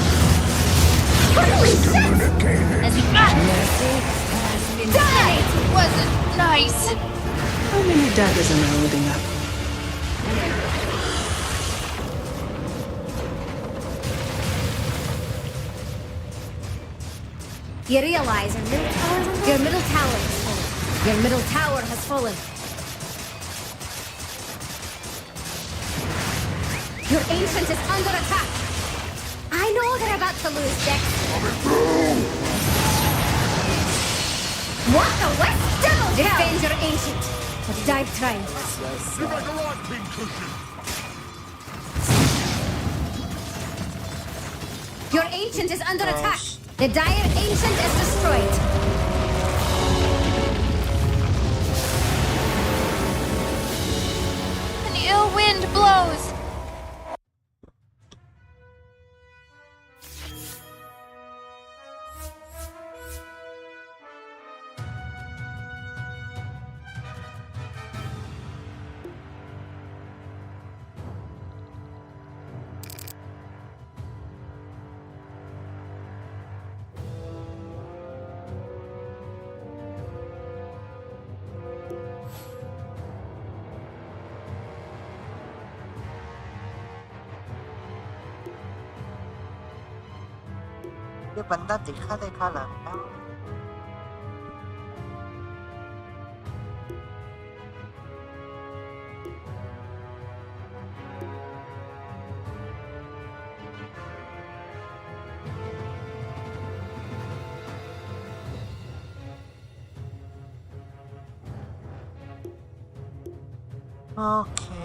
As the Die! wasn't nice. How many daggers am I holding up? You realize your middle tower has fallen. Your middle tower has fallen. Your ancient is under attack. I know they're about to lose, Dex. What the what? Double defend your ancient. But die trying. Your ancient is under attack. The dire ancient is destroyed. An ill wind blows. ये बंदा देखा देखा लगता है। Okay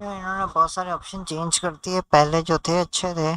इन्होंने बहुत सारे option change कर दिए, पहले जो थे अच्छे थे।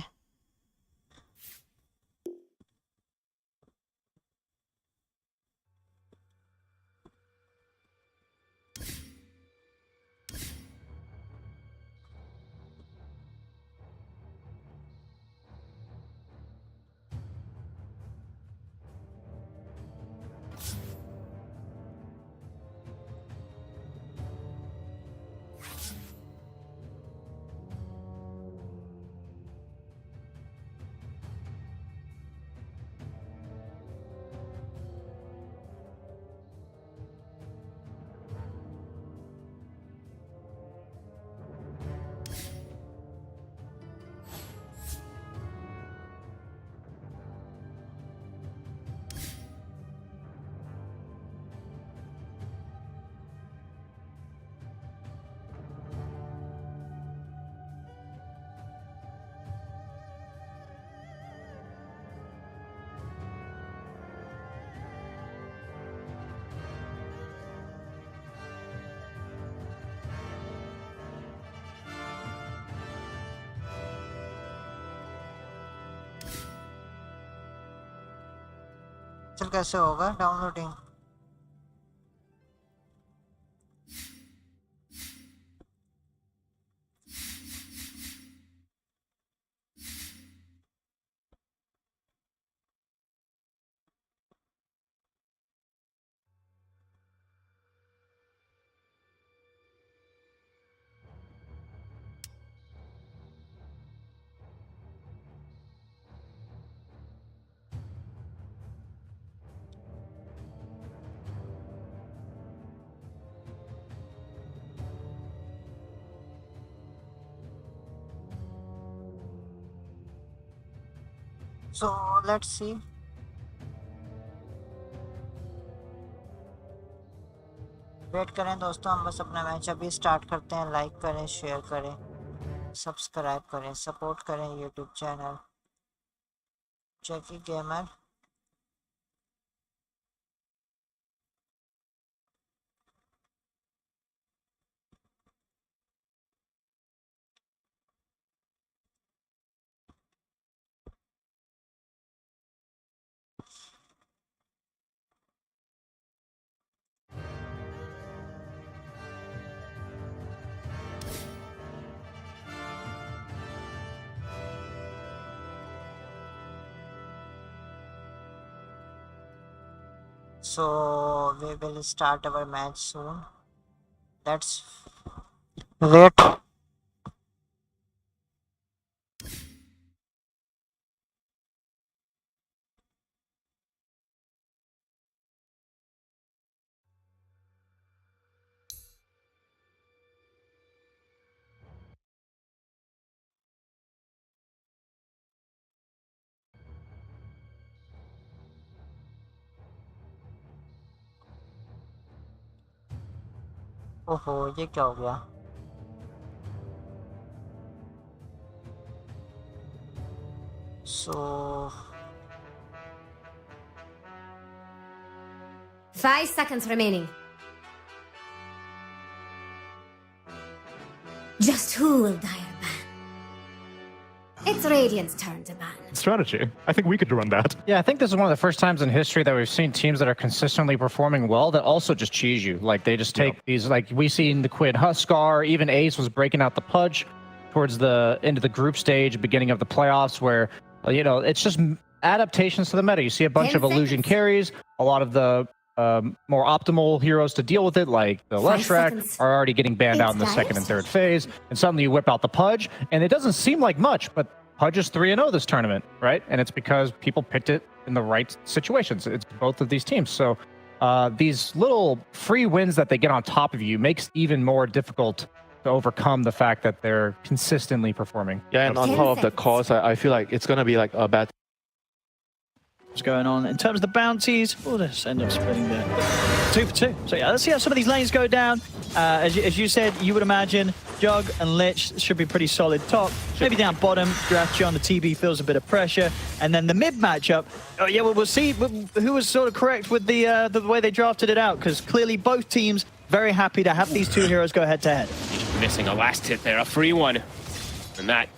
चल कैसे होगा downloading? So let's see. Wait करें दोस्तों, हम बस अपना मैच अभी स्टार्ट करते हैं। लाइक करें, शेयर करें, सब्सक्राइब करें, सपोर्ट करें YouTube channel Jackie gamer. So we will start our match soon. Let's wait. ओहो ये क्या हो गया? So 5 seconds remaining. Just who will dire ban? It's Radiant's turn to ban. Strategy. I think we could run that. Yeah, I think this is one of the first times in history that we've seen teams that are consistently performing well that also just cheese you. Like, they just take these, like, we seen the Quinn Huskar, even Ace was breaking out the Pudge towards the end of the group stage, beginning of the playoffs, where, you know, it's just adaptations to the meta. You see a bunch of illusion carries, a lot of the more optimal heroes to deal with it, like the Leshrac, are already getting banned out in the second and third phase, and suddenly you whip out the Pudge, and it doesn't seem like much, but Pudge is 3-0 this tournament, right? And it's because people picked it in the right situations. It's both of these teams. So these little free wins that they get on top of you makes even more difficult to overcome the fact that they're consistently performing. Yeah, and on top of the cost, I feel like it's going to be like a bad... What's going on in terms of the bounties? We'll just end up splitting the 2 for 2. So yeah, let's see how some of these lanes go down. As you said, you would imagine Jug and Lich should be pretty solid top. Maybe down bottom, Drachi on the TB feels a bit of pressure. And then the mid matchup, oh yeah, well, we'll see who was sort of correct with the way they drafted it out, because clearly both teams very happy to have these two heroes go head to head. Missing a last hit there, a free one. And that,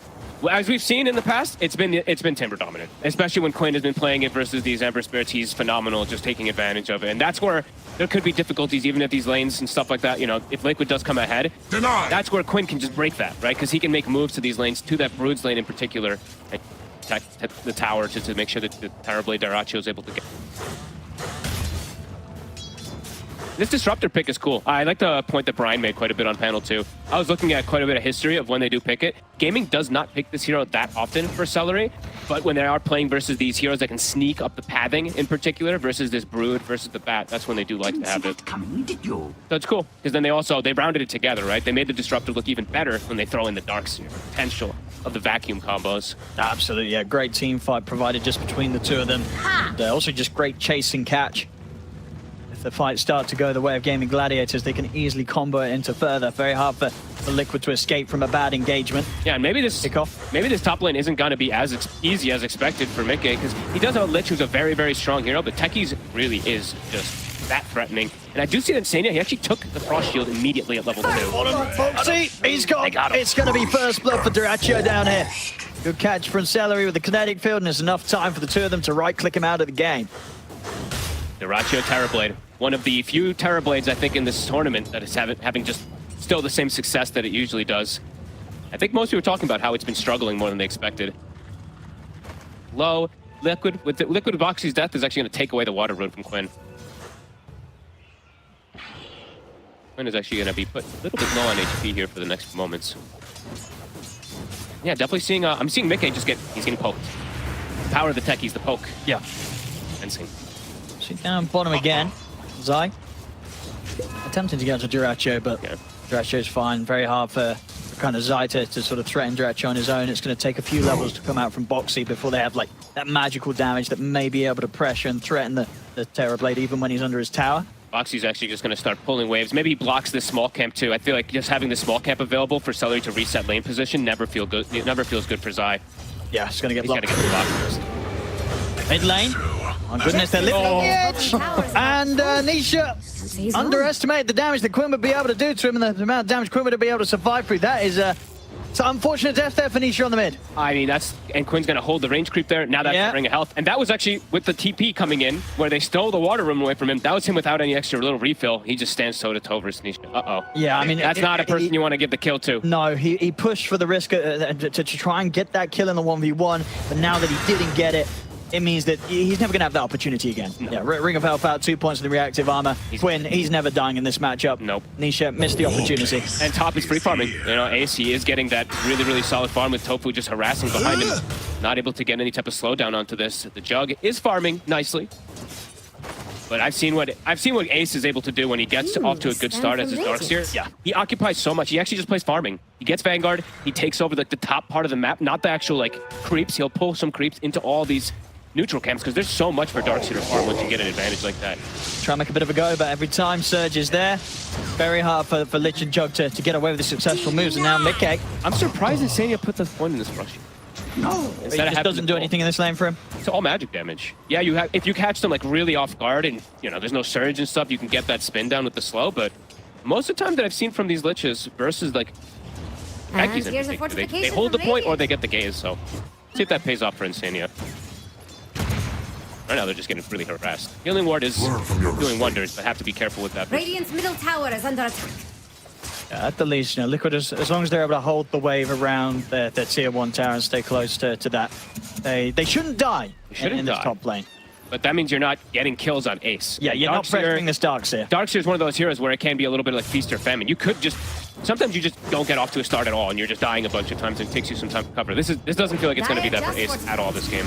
as we've seen in the past, it's been Timber dominant, especially when Quinn has been playing it versus these Ember Spirits. He's phenomenal, just taking advantage of it. And that's where there could be difficulties, even at these lanes and stuff like that. You know, if Liquid does come ahead, that's where Quinn can just break that, right? Because he can make moves to these lanes, to that Brood's lane in particular, and attack the tower to make sure that the Terrorblade Dyrachyo is able to get. This Disruptor pick is cool. I like the point that Brian made quite a bit on panel 2. I was looking at quite a bit of history of when they do pick it. Gaming does not pick this hero that often for Celery, but when they are playing versus these heroes that can sneak up the pathing in particular, versus this Brood, versus the Bat, that's when they do like to have it. So it's cool, because then they rounded it together, right? They made the Disruptor look even better when they throw in the Darkseer potential of the vacuum combos. Absolutely, yeah. Great team fight provided just between the two of them. And, also just great chase and catch. If the fights start to go the way of Gaming Gladiators, they can easily combo it into further. Very hard for Liquid to escape from a bad engagement. Yeah, and maybe this top lane isn't going to be as easy as expected for Mickey, because he does have a Lich who's a very, very strong hero, but Techies really is just that threatening. And I do see that Sania, he actually took the Frost Shield immediately at level 2. He's got It's going to be first blood for Dyrachyo down here. Good catch from Celery with the kinetic field, and there's enough time for the two of them to right-click him out of the game. Dyrachyo Terrorblade, one of the few Terrorblades I think in this tournament that is having just still the same success that it usually does. I think most people were talking about how it's been struggling more than they expected. Low, Liquid with Voxy's death is actually going to take away the Water Rune from Quinn. Quinn is actually going to be put a little bit low on HP here for the next moments. Yeah, definitely seeing. I'm seeing Mickey just he's getting poked. Power of the techies, the poke. Yeah. Fencing. Down bottom again. Zai attempting to get to Dyrachyo, but Dyrachyo's fine. Very hard for kind of Zai to sort of threaten Dyrachyo on his own. It's going to take a few levels to come out from Boxy before they have like that magical damage that may be able to pressure and threaten the Terrorblade even when he's under his tower. Boxy's actually just going to start pulling waves. Maybe he blocks this small camp too. I feel like just having the small camp available for Celery to reset lane position never feels good for Zai. Yeah, it's going to get blocked. He's got to get blocked first. Mid lane. Oh goodness, they're living on the edge. And Nisha underestimated the damage that Quinn would be able to do to him and the amount of damage Quinn would be able to survive through. That is it's an unfortunate death there for Nisha on the mid. I mean, and Quinn's going to hold the range creep there. Now that's a ring of health. And that was actually with the TP coming in, where they stole the Water Room away from him. That was him without any extra little refill. He just stands toe-to-toe versus Nisha. Uh-oh. Yeah, I mean... That's not a person you want to give the kill to. No, he pushed for the risk to try and get that kill in the 1v1, but now that he didn't get it, it means that he's never going to have that opportunity again. No. Yeah, Ring of Health out, 2 points in the reactive armor. Quinn, he's never dying in this matchup. Nope. Nisha missed the opportunity. And top is free farming. You know, Ace, he is getting that really, really solid farm with Tofu just harassing behind him. Not able to get any type of slowdown onto this. The Jug is farming nicely. But I've seen what Ace is able to do when he gets off to a good start as his Darkseer. Yeah, he occupies so much. He actually just plays farming. He gets Vanguard. He takes over like the top part of the map, not the actual like creeps. He'll pull some creeps into all these neutral camps because there's so much for Darkseer to farm once you get an advantage like that. Try and make a bit of a go, but every time Surge is there, very hard for Lich and Jug to get away with the successful moves. And now Mickey. I'm surprised Insania put the point in this rush. No, it just doesn't do anything in this lane for him. It's all magic damage. Yeah, you have if you catch them like really off guard and you know there's no surge and stuff, you can get that spin down with the slow. But most of the time that I've seen from these Liches versus like Ekis in particular, they hold the point or they get the gaze. So see if that pays off for Insania. Right now they're just getting really harassed. Healing Ward is doing wonders, but have to be careful with that. Radiant's middle tower is under attack. At the least, you know, Liquid, as long as they're able to hold the wave around their tier 1 tower and stay close to that, they shouldn't die in this top lane. But that means you're not getting kills on Ace. Yeah, you're not pressuring this Darkseer. Darkseer is one of those heroes where it can be a little bit like feast or famine. You could just, sometimes you just don't get off to a start at all and you're just dying a bunch of times and it takes you some time to cover. This doesn't feel like it's going to be that for Ace at all this game.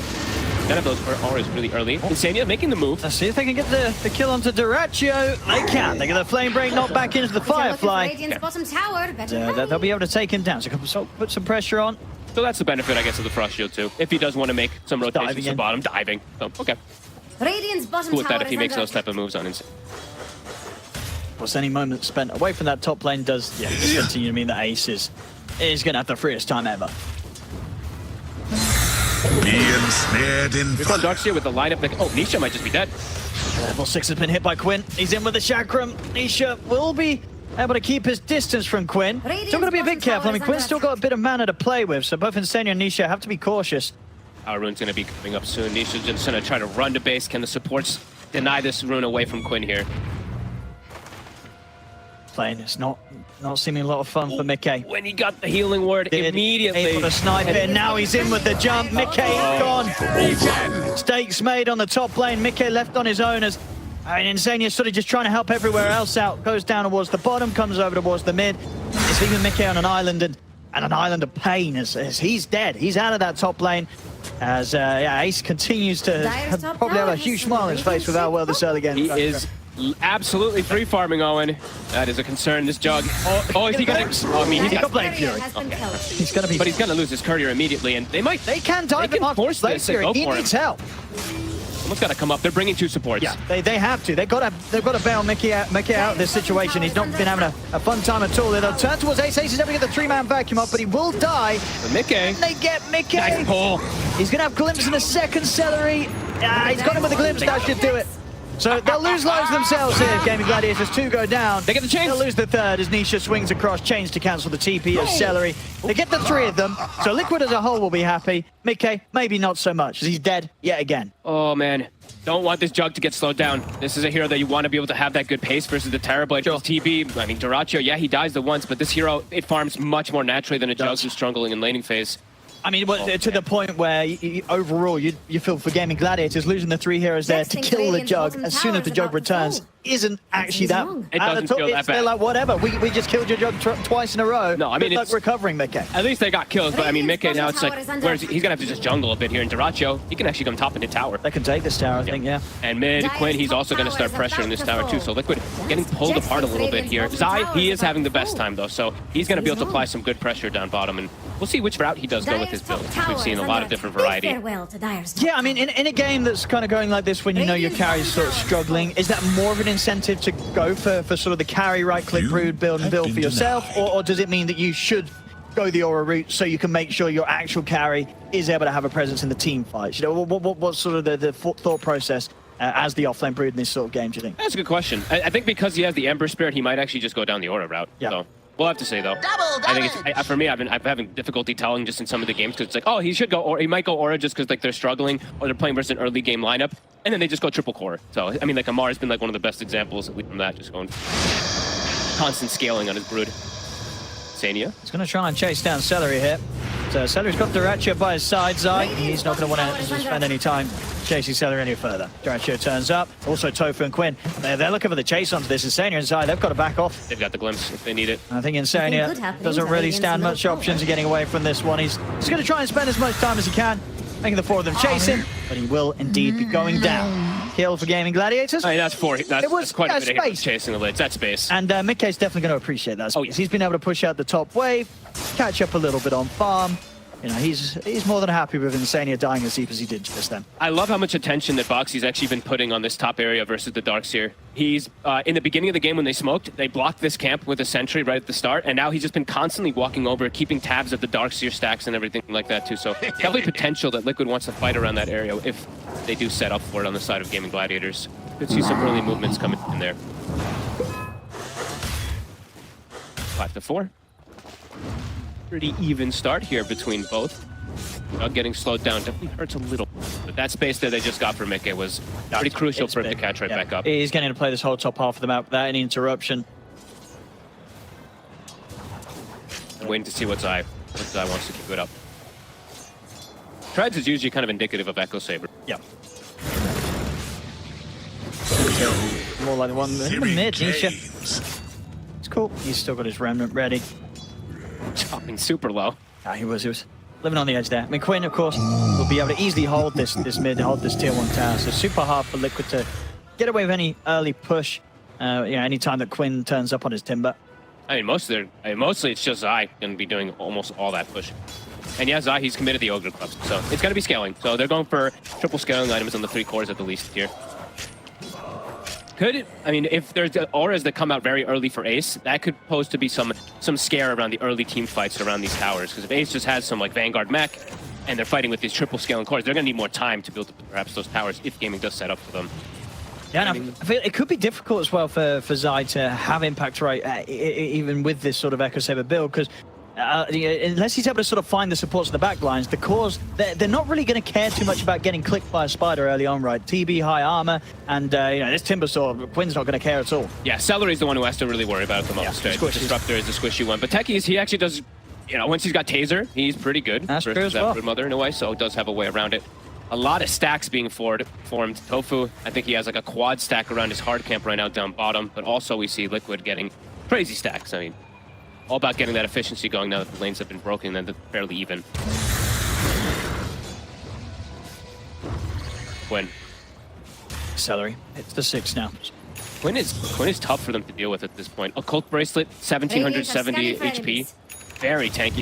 None of those auras really early. Insania making the move. Let's see if they can get the kill onto Duraccio. They can. They get the Flame Break knocked back into the Firefly. Bottom tower, they'll be able to take him down. So put some pressure on. So that's the benefit, I guess, of the Frost Shield too. If he does want to make some rotations to the bottom, diving. So, okay. Radiant's bottom cool with tower that if he makes those type of moves on Insania. Of course, any moment spent away from that top lane does just continue to mean that Ace is going to have the freest time ever. Be ensnared in We've got Darkseer with the lineup. Like, oh, Nisha might just be dead. Level 6 has been hit by Quinn. He's in with the Chakram. Nisha will be able to keep his distance from Quinn. Still got to be a bit careful. I mean, Quinn's still got a bit of mana to play with, so both Insania and Nisha have to be cautious. Our rune's going to be coming up soon. Nisha's just going to try to run to base. Can the supports deny this rune away from Quinn here? Playing it's not seeming a lot of fun for Mickey. When he got the healing word, immediately able to snipe it, and now he's in with the jump. Mickey gone. Stakes made on the top lane. Mickey left on his own as Insania sort of just trying to help everywhere else out. Goes down towards the bottom, comes over towards the mid. It's leaving Mickey on an island and an island of pain as he's dead. He's out of that top lane. As Ace continues to probably have a huge smile on his face with how well this early game. He is absolutely free farming, Owen. That is a concern. This Jug. Oh, is he gonna? Oh, I mean, he's got Blade Fury. Okay. He's gonna be. But he's gonna lose his courier immediately, and they can dive him off. Force this and go he for needs him. help. Someone's got to come up. They're bringing 2 supports. Yeah, they have to. They've got to bail Mickey out of this situation. He's not been having a fun time at all. They'll turn towards Ace. Ace is able to get the 3-man vacuum up, but he will die. But Mickey. And they get Mickey. Nice pull. He's going to have Glimpse in a second celery. He's got him with a Glimpse. That should do it. So they'll lose lives themselves here. Gaming Gladiators 2 go down. They get the chains. They'll lose the third as Nisha swings across, chains to cancel the TP of Celery. They get the 3 of them. So Liquid as a whole will be happy. Mickey, maybe not so much as he's dead yet again. Oh, man. Don't want this Jug to get slowed down. This is a hero that you want to be able to have that good pace versus the Terrorblade. Sure. TB, I mean, Duraccio, yeah, he dies the once, but this hero, it farms much more naturally than a Jug who's struggling in laning phase. I mean, to the point where overall you feel for Gaming Gladiators losing the 3 heroes there to kill the Jug as soon as the Jug returns isn't actually that. It doesn't feel that bad. They're like, whatever, we just killed your Jug twice in a row. No, I mean, it's like recovering Mickey. At least they got kills, but I mean, Mickey now it's like, he's gonna have to just jungle a bit here. And Duraccio, he can actually come top into tower. They can take this tower, I think, yeah. And mid Quinn, he's also gonna start pressuring this tower too. So Liquid getting pulled apart a little bit here. Zai, he is having the best time though, so he's gonna be able to apply some good pressure down bottom, and we'll see which route he does go with his build. We've seen a lot of different variety. Yeah, I mean, in a game that's kind of going like this, when you know your carry's sort of struggling, is that more of an incentive to go for sort of the carry right-click brood build and build for yourself, or does it mean that you should go the aura route so you can make sure your actual carry is able to have a presence in the team fights? You know, what's sort of the thought process as the offlane brood in this sort of game, do you think? That's a good question. I think because he has the Ember Spirit, he might actually just go down the aura route. Yeah. So. We'll have to say though. I think it's, for me, I'm having difficulty telling just in some of the games because it's like, oh, he should go, or he might go aura just because like they're struggling or they're playing versus an early game lineup, and then they just go triple core. So I mean, like MMR has been like one of the best examples from that, just going constant scaling on his brood. Sania. He's going to try and chase down Celery here. So Celery's got Duraccio by his side. Zai, he's not going to want to spend any time chasing Celery any further. Dratio turns up. Also Tofu and Quinn. They're looking for the chase onto this. Insania inside. They've got to back off. They've got the glimpse if they need it. I think Insania doesn't really stand much options of getting away from this one. He's going to try and spend as much time as he can, making the four of them chase him, but he will indeed be going down. Kill for Gaming Gladiators. I mean, that's four. That's quite a bit of heroes chasing the lids. That's space. And Mickey's definitely going to appreciate that space. Oh, yeah. He's been able to push out the top wave, catch up a little bit on farm. You know, he's more than happy with Insania dying as deep as he did just then. I love how much attention that Boxy's actually been putting on this top area versus the Darkseer. He's, in the beginning of the game when they smoked, they blocked this camp with a sentry right at the start, and now he's just been constantly walking over, keeping tabs of the Darkseer stacks and everything like that too. So definitely potential that Liquid wants to fight around that area if they do set up for it on the side of Gaming Gladiators. Could see some early movements coming in there. 5-4. Pretty even start here between both. Getting slowed down definitely hurts a little. But that space that they just got for Mickey was pretty crucial for him to catch right back up. He's getting to play this whole top half of the map without any interruption. I'm waiting to see what Zai wants to keep it up. Treads is usually kind of indicative of Echo Saber. Yeah. More like the one in the mid, Nisha. It's cool. He's still got his remnant ready. Chopping super low. Yeah, he was living on the edge there. I mean, Quinn, of course, will be able to easily hold this mid, hold this tier 1 tower. So super hard for Liquid to get away with any early push. Any time that Quinn turns up on his timber. I mean, mostly it's just Zai going to be doing almost all that push. And yeah, Zai, he's committed the Ogre Club, so it's going to be scaling. So they're going for triple scaling items on the 3 cores at the least here. If there's auras that come out very early for Ace, that could pose to be some scare around the early team fights around these towers. Because if Ace just has some like Vanguard mech, and they're fighting with these triple scaling cores, they're going to need more time to build perhaps those towers if Gaming does set up for them. Yeah, I feel it could be difficult as well for Zai to have impact rate, even with this sort of Echo Saber build, because unless he's able to sort of find the supports of the backlines, the cores, they're not really going to care too much about getting clicked by a spider early on, right? TB, high armor, and this Timber Sword, Quinn's not going to care at all. Yeah, Celery's the one who has to really worry about it the most. Yeah, Disruptor is the squishy one, but Techies, he actually does, once he's got Taser, he's pretty good. That's true as well. Broodmother in a way, so it does have a way around it. A lot of stacks being formed. Tofu, I think he has like a quad stack around his hard camp right now down bottom, but also we see Liquid getting crazy stacks. I mean, all about getting that efficiency going now that the lanes have been broken and they're fairly even. Quinn. Celery. It's the 6 now. Quinn is tough for them to deal with at this point. Occult Bracelet, 1770 HP. Very tanky.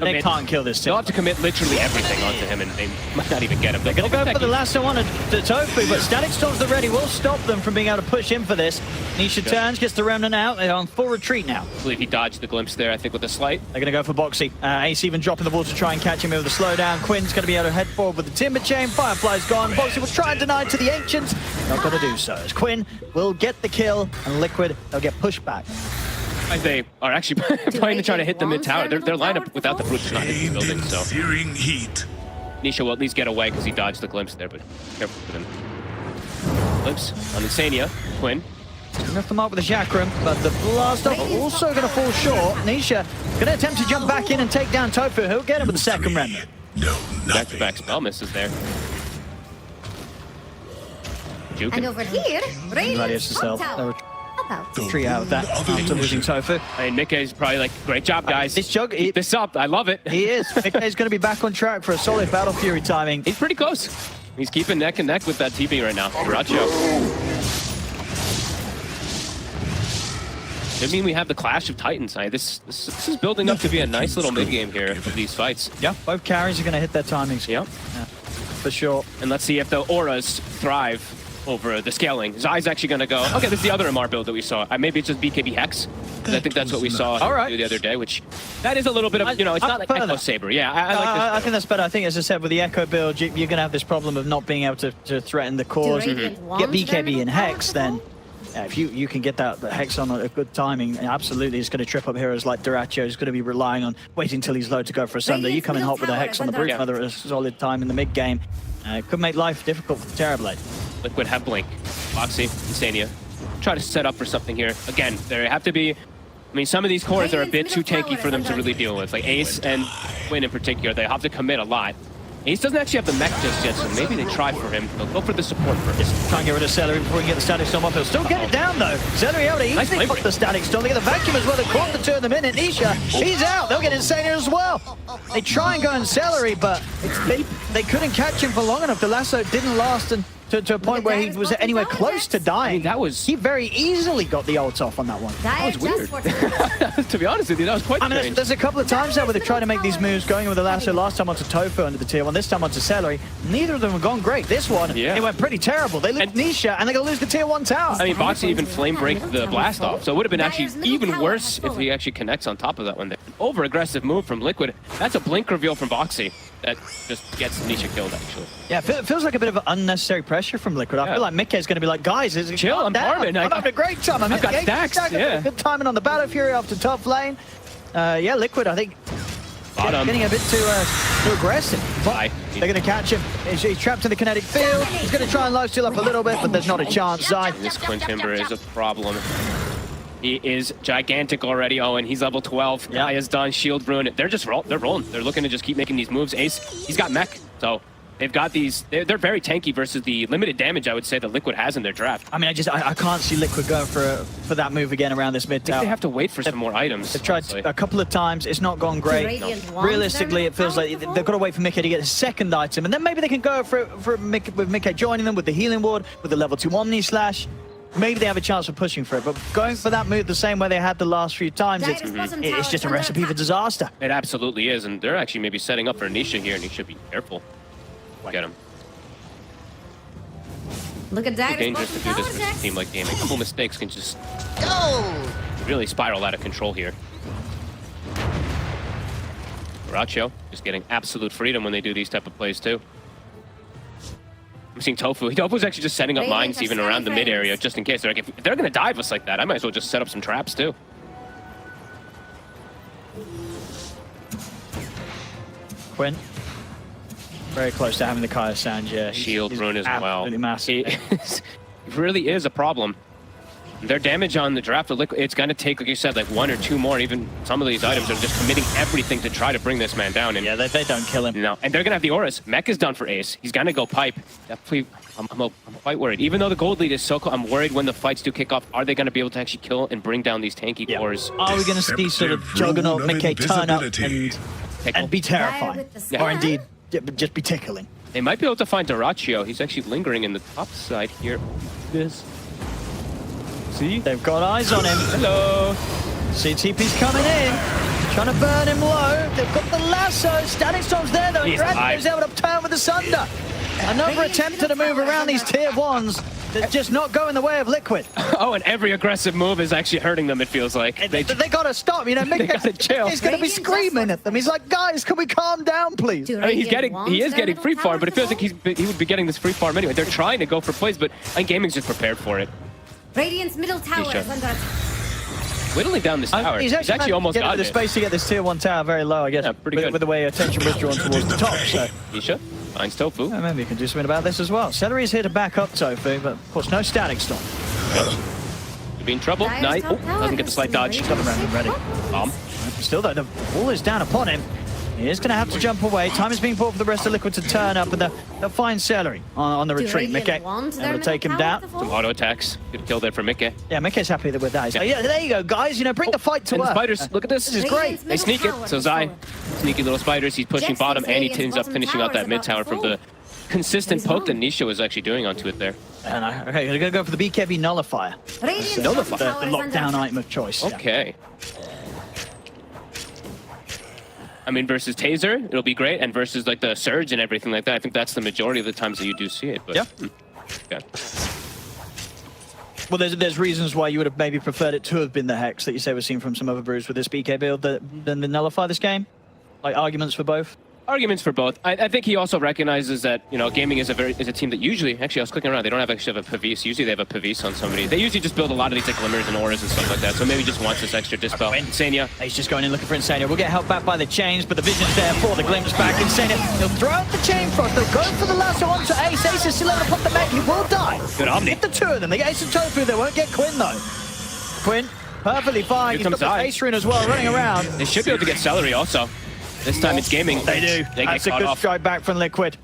They can't kill this team. They'll have to commit literally everything onto him, and they might not even get him. They're going to go for the lasso one to Tofu, but Static Storms the ready will stop them from being able to push in for this. Nisha turns, gets the Remnant out. They're on full retreat now. I believe he dodged the glimpse there, I think, with a slight. They're going to go for Boxy. Ace even dropping the wall to try and catch him with the slowdown. Quinn's going to be able to head forward with the Timber Chain. Firefly's gone. Boxy will try and deny to the Ancients. Not going to do so, as Quinn will get the kill, and Liquid, they'll get pushed back. They are actually trying to try to hit the mid-tower. Their lineup without the Brutes is not hitting the building, so... Searing heat. Nisha will at least get away because he dodged the glimpse there, but careful with him. Glimpse on Insania. Quinn. Enough them up with the Chakram, but the blast off also going to fall short. Nisha going to attempt to jump back in and take down Tofu. He'll get him with the second remnant. No, Back-to-back spell misses there. Jukin. And over here, Gladiators still. Tree out of that after losing Tofu. I mean, Mickey's probably like, great job, guys. Keep this up. I love it. He is. Mickey's going to be back on track for a solid Battle Fury timing. He's pretty close. He's keeping neck and neck with that TB right now. Duracho. I mean, we have the Clash of Titans. This is building up to be a nice little mid-game here of these fights. Yeah, both carries are going to hit their timings. Yeah, for sure. And let's see if the auras thrive over the scaling. Zai's actually going to go, okay, this is the other MR build that we saw. Maybe it's just BKB Hex, because I think that's what we saw the other day, which that is a little bit of, it's not like Echo Saber. Yeah, I like this. I think that's better. I think, as I said, with the Echo build, you're going to have this problem of not being able to threaten the cores. Get BKB in Hex, then if you can get that Hex on a good timing, absolutely it's going to trip up heroes like Duracho. He's going to be relying on waiting until he's low to go for a Sunder. You come in hot with a Hex on the Broodmother at a solid time in the mid-game. It could make life difficult for the Terrorblade. Liquid have Blink. Boxy, Insania. Try to set up for something here. Again, there have to be... I mean, some of these cores are a bit too tanky for them to really deal with. Like Ace and Quinn in particular, they have to commit a lot. Ace doesn't actually have the mech just yet, so maybe they try for him. They'll go for the support first. Try and get rid of Celery before we can get the Static Storm off. He'll still get it down, though. Celery able to easily pop the Static Storm. They get the Vacuum as well. They caught the two of them in it. Nisha, he's out. They'll get Insania as well. They try and go in Celery, but they couldn't catch him for long enough. The lasso didn't last and to a point where he was anywhere close to dying. He very easily got the ult off on that one. That was weird. To be honest with you, that was quite strange. There's a couple of times there where they've tried to make these moves, going with the lasso last time onto Tofu under the tier 1, this time onto Celery. Neither of them have gone great. This one, it went pretty terrible. They lose Nisha and they're going to lose the tier 1 tower. I mean, Boxy even flame break the blast off, so it would have been actually even worse if he actually connects on top of that one there. Over aggressive move from Liquid. That's a blink reveal from Boxy that just gets Nisha killed, actually. Yeah, it feels like a bit of unnecessary pressure from Liquid. I feel like Mickey's going to be like, guys, chill, I'm farming. I'm having a great time. I've got stacks. Good timing on the Battle Fury off to top lane. Yeah, Liquid, I think, getting a bit too aggressive. But they're going to catch him. He's trapped in the kinetic field. He's going to try and lifesteal up a little bit, but there's not a chance. Zai. This Quinn Timber is a problem. He is gigantic already. Oh, and he's level 12. Guy is done. Shield ruined it. They're just they're rolling. They're looking to just keep making these moves. Ace, he's got mech, so they've got these. They're very tanky versus the limited damage I would say that Liquid has in their draft. I mean, I can't see Liquid going for that move again around this mid tower. They have to wait for some more items. They've tried a couple of times. It's not gone great. No. Realistically, it feels like they've got to wait for Mickey to get a second item, and then maybe they can go for Mickey joining them with the healing ward, with the level 2 Omni Slash. Maybe they have a chance of pushing for it, but going for that move the same way they had the last few times, it's just a recipe for disaster. It absolutely is, and they're actually maybe setting up for Nisha here, and he should be careful. Get him. Look at that. It's dangerous to do this with a team like Gaming. A couple mistakes can just really spiral out of control here. Racho just getting absolute freedom when they do these type of plays too. I'm seeing Tofu. Tofu's actually just setting up mines even around the mid area just in case. They're like, if they're going to dive us like that, I might as well just set up some traps too. Quinn. Very close to having the Kaya Sand, yeah. Shield rune as well. Absolutely massive. It really is a problem. Their damage on the draft of Liquid, it's going to take, like you said, like 1 or 2 more. Even some of these items are just committing everything to try to bring this man down. And yeah, they don't kill him. No, and they're going to have the auras. Mech is done for Ace. He's going to go pipe. Definitely, I'm quite worried. Even though the gold lead is so cool, I'm worried when the fights do kick off, are they going to be able to actually kill and bring down these tanky cores? Are we going to see sort of Juggernaut Mickey turn up and be terrifying? Or indeed, just be tickling? They might be able to find Dyrachyo. He's actually lingering in the top side here. See? They've got eyes on him. Hello. CTP's coming in. Trying to burn him low. They've got the lasso. Static Storm's there though. He's able to turn with the Sunder. Another attempt to move around these tier 1s. That's just not going the way of Liquid. Oh, and every aggressive move is actually hurting them, it feels like. They got to stop, you know. They got to chill. He's going to be screaming at them. He's like, guys, can we calm down, please? I mean, he is getting free farm, but it feels like he would be getting this free farm anyway. They're trying to go for plays, but I think Gaming's just prepared for it. Radiant's middle tower is under attack. Whittling down this tower. He's actually almost got the space to get this tier 1 tower very low, I guess. Yeah, pretty good. With the way attention was drawn towards the top, so. Nisha finds Tofu. Yeah, maybe you can do something about this as well. Celery is here to back up Tofu, but of course no Static Storm. Could be in trouble. Nice. Oh, doesn't get the slight dodge. Got the random ready. Bomb. Still though, the ball is down upon him. He is going to have to jump away. Time is being bought for the rest of Liquid to turn up, and they'll find Celery on the retreat. Mickey will take him down. Some auto attacks. Good kill there for Mickey. Yeah, Mickey's happy with that. So, yeah, there you go, guys. You know, bring the fight to us. us. Spiders, look at this. This is great. They sneak it. So Zai, sneaky little spiders. He's pushing bottom, and he ends up finishing out that mid tower from the consistent poke that Nisha was actually doing onto it there. And okay, we're going to go for the BKB Nullifier. Nullifier. The lockdown item of choice. Okay. I mean, versus Taser, it'll be great, and versus like the Surge and everything like that, I think that's the majority of the times that you do see it. But, yeah. Okay. Well, there's reasons why you would have maybe preferred it to have been the Hex that you say we've seen from some other brews with this BK build than the Nullify this game? Like arguments for both? Arguments for both. I think he also recognizes that, you know, Gaming is a team that usually, actually I was clicking around, they don't actually have a Pavise. Usually they have a Pavise on somebody. They usually just build a lot of these like glimmers and auras and stuff like that. So maybe just wants this extra dispel. Insania. He's just going in looking for Insania. We'll get help back by the chains, but the vision's there for the glimpse back. Insania, he'll throw out the chain frost. They'll go for the lasso onto Ace. Ace is still able to pop the mech. He will die. Good Omni. Hit the two of them. They get Ace and Tofu. They won't get Quinn though. Quinn, perfectly fine. He's got the Ace rune as well running around. They should be able to get Celery also. This time it's Gaming. They do. They That's get a caught good off. strike back from Liquid.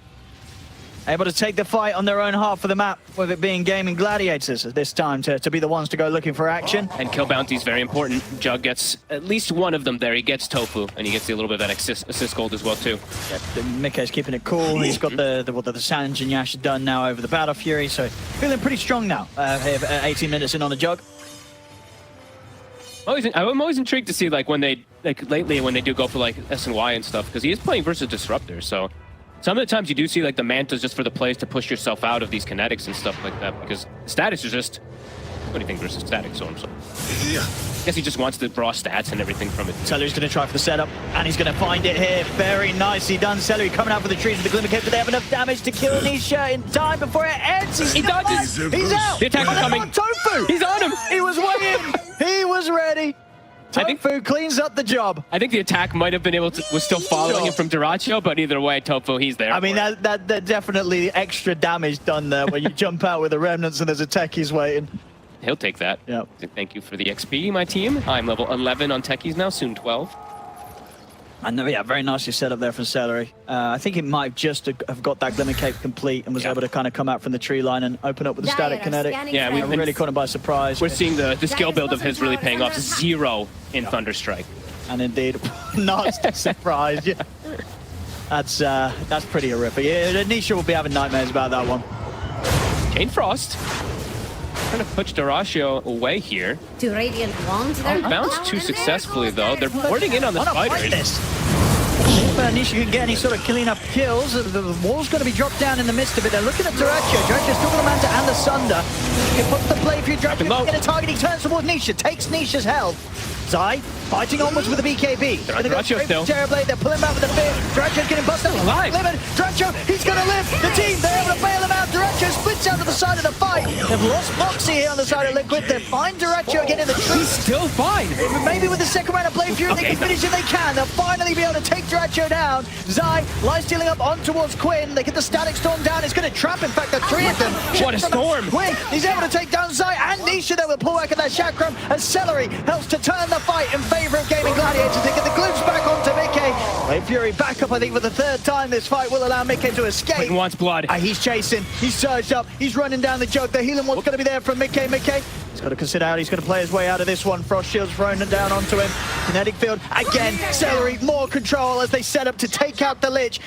Able to take the fight on their own half of the map, with it being Gaming Gladiators this time to be the ones to go looking for action. And kill bounty is very important. Jug gets at least one of them there. He gets Tofu, and he gets a little bit of that assist gold as well, too. Yep, Mikkei's keeping it cool. He's got the Sanj and Yash done now over the Battle Fury, so feeling pretty strong now. Here, 18 minutes in on the Jug. I'm always intrigued to see when they lately when they do go for S&Y and stuff, because he is playing versus Disruptor, so some of the times you do see the mantas just for the plays to push yourself out of these kinetics and stuff like that, because status is just anything versus static, so I guess he just wants the raw stats and everything from it. Celery's going to try for the setup, and he's going to find it here. Very nicely done, Celery coming out for the trees with the Glimmer Cape, but they have enough damage to kill Nisha in time before it ends. He dodges. He's out. The attack is coming. Tofu. He's on him. He was waiting. He was ready. Tofu cleans up the job. I think the attack might have been was still following him from Duracho, but either way, Tofu, he's there. I mean, that definitely extra damage done there when you jump out with the remnants and there's a techies waiting. He'll take that. Yeah. Thank you for the XP, my team. I'm level 11 on techies now, soon 12. And yeah, very nicely set up there from Celery. I think it might just have got that Glimmer Cape complete and was able to kind of come out from the tree line and open up with the static kinetic. Yeah, we've really caught him by surprise. We're seeing the skill build of his really paying off. 0 in Thunderstrike. And indeed, not surprised. Yeah. That's pretty horrific. Yeah, Nisha will be having nightmares about that one. Chain Frost. Trying to push Duracio away here. Do Radiant want their Bounced too successfully, though. They're boarding in on the spiders. If Nisha can get any sort of killing up kills, the wall's going to be dropped down in the midst of it. They're looking at Duracio. Duracio's still got a Manta and the Sunder. He puts the play for you. Duracio get a target. He turns towards Nisha, takes Nisha's health. Zai fighting onwards with the BKB. Duracio still. Terrorblade, they're pulling back with the fear. Duracio's getting busted. Alive. Duracio, he's going to live. The team, they're able to bail him out. Duracio splits out to the side of the fight. They've lost Moxie here on the side of Liquid. They find Duracio again in the tree. He's still fine. Maybe with the second round of Blade Fury, they can finish if they can. They'll finally be able to take Duracio down. Zai lies stealing up on towards Quinn. They get the Static Storm down. It's going to trap, in fact, the three of them. What a storm. Quinn, he's able to take down Zai and Nisha there with pull back of that Chakram as Celery helps to turn the fight in favor of Gaming Gladiators. They get the glimpse back onto Mikkei. Blade Fury back up, I think, for the third time. This fight will allow Mikkei to escape. Quinn wants blood. He's chasing. He's surged up. He's running down the Jug. The healing one's going to be there from Mikkei. He's got to consider how he's going to play his way out of this one. Frost Shield's thrown down onto him. Kinetic Field again. Celery, more control as they set up to take out the Lich.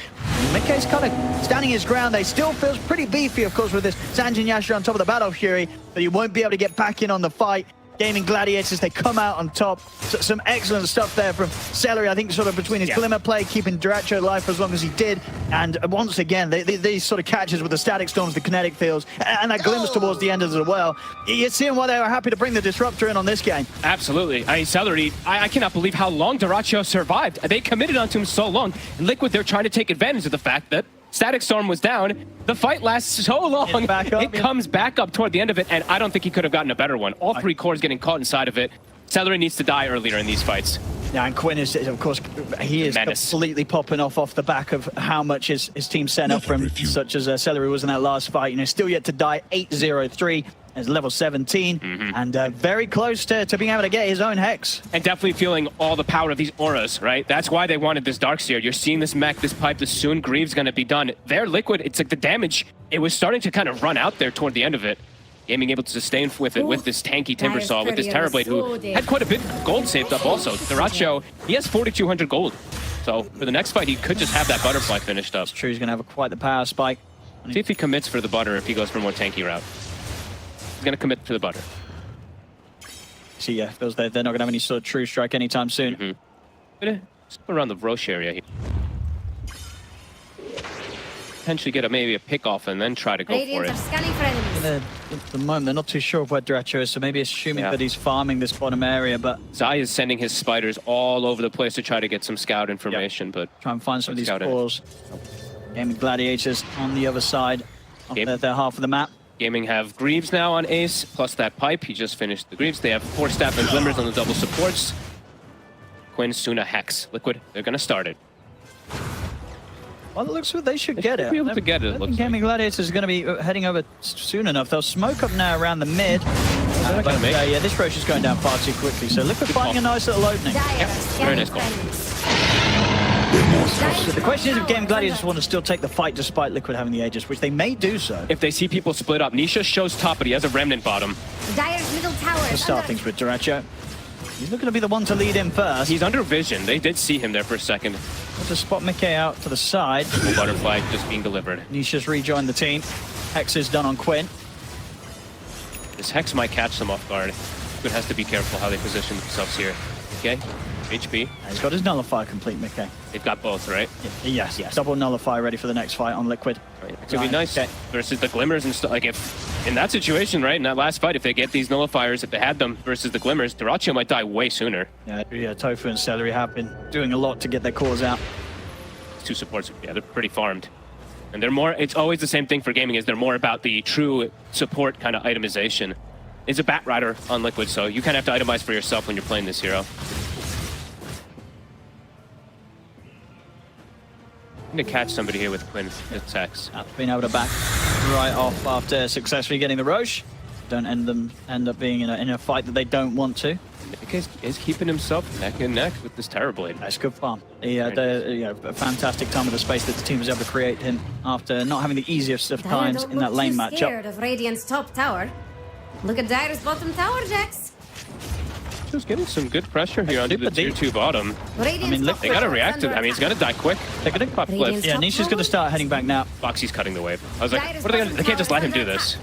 Mikkei's kind of standing his ground. They still feels pretty beefy, of course, with this Sanjin Yasha on top of the Battle Fury, but he won't be able to get back in on the fight. Gaming Gladiators, they come out on top. So, some excellent stuff there from Celery, I think, sort of between his Glimmer play, keeping Duracio alive for as long as he did. And once again, these sort of catches with the Static Storms, the Kinetic Fields, and that glimpse towards the end as well. You're seeing why they were happy to bring the Disruptor in on this game. Absolutely. Celery, I cannot believe how long Duracio survived. They committed onto him so long. And Liquid, they're trying to take advantage of the fact that Static Storm was down. The fight lasts so long. It comes back up toward the end of it, and I don't think he could have gotten a better one. All three cores getting caught inside of it. Celery needs to die earlier in these fights. Yeah, and Quinn is, of course, he is completely popping off the back of how much his team sent up from, such as Celery was in that last fight. You know, still yet to die, 8-0-3. As level 17, and very close to being able to get his own Hex. And definitely feeling all the power of these auras, right? That's why they wanted this Darkseer. You're seeing this mech, this pipe, this soon Greaves going to be done. They're Liquid, it's like the damage, it was starting to kind of run out there toward the end of it. Gaming able to sustain with it, with this tanky Timbersaw, with this Terrorblade, who had quite a bit of gold saved up also. Duracio, he has 4,200 gold. So for the next fight, he could just have that Butterfly finished up. It's true, he's going to have quite the power spike. See if he commits for the butter, if he goes for a more tanky route. He's going to commit to the butter. See, yeah, they're not going to have any sort of true strike anytime soon. Just around the Roche area here. Potentially get maybe a pick off and then try to go for it. At the moment, they're not too sure of where Duracio is, so maybe assuming that he's farming this bottom area, but... Zai is sending his spiders all over the place to try to get some scout information, but... Try and find some of these cores. Gaming Gladiators on the other side of their half of the map. Gaming have Greaves now on Ace, plus that pipe. He just finished the Greaves. They have 4 Staff and Glimmers on the double supports. Quinn, Suna, Hex. Liquid, they're going to start it. Well, it looks like they should get it. Be able to get it, looks Gaming Gladiators is going to be heading over soon enough. They'll smoke up now around the mid. Yeah, this Roche is going down far too quickly, so Liquid finding a nice little opening. Yeah, very nice call. So the question is if Game Gladiators want to still take the fight despite Liquid having the Aegis, which they may do so. If they see people split up, Nisha shows top, but he has a remnant bottom. Dire's middle tower To start things with Duracho. He's looking to be the one to lead in first. He's under vision. They did see him there for a second. To spot Mickey out to the side. Full butterfly just being delivered. Nisha's rejoined the team. Hex is done on Quinn. This Hex might catch them off guard. Good has to be careful how they position themselves here. Okay, HP. He's got his Nullifier complete, Mickey. They've got both, right? Yes. Double Nullifier ready for the next fight on Liquid. Right. It's gonna be nice versus the Glimmers and stuff. Like if in that situation, right, in that last fight, if they get these Nullifiers, if they had them versus the Glimmers, Duracho might die way sooner. Yeah, Tofu and Celery have been doing a lot to get their cores out. Two supports, yeah, they're pretty farmed. And they're more, it's always the same thing for gaming, is they're more about the true support kind of itemization. It's a Bat Rider on Liquid, so you kind of have to itemize for yourself when you're playing this hero. I'm gonna catch somebody here with Quinn attacks. Being able to back right off after successfully getting the Roche. Don't end up being in a fight that they don't want to. Nick is keeping himself neck and neck with this Terrorblade. That's good farm. He had a fantastic time with the space that the team was able to create him after not having the easiest of times in that lane matchup. Scared of Radiant's top tower. Look at Dire's bottom tower, Jax. Just getting some good pressure here onto the tier 2 bottom. I mean, look, they gotta react to it. I mean, he's gonna die quick. They're gonna pop cliff. Yeah, Nisha's gonna start heading back now. Foxy's cutting the wave. I was like, what are they gonna, they can't just let him do this.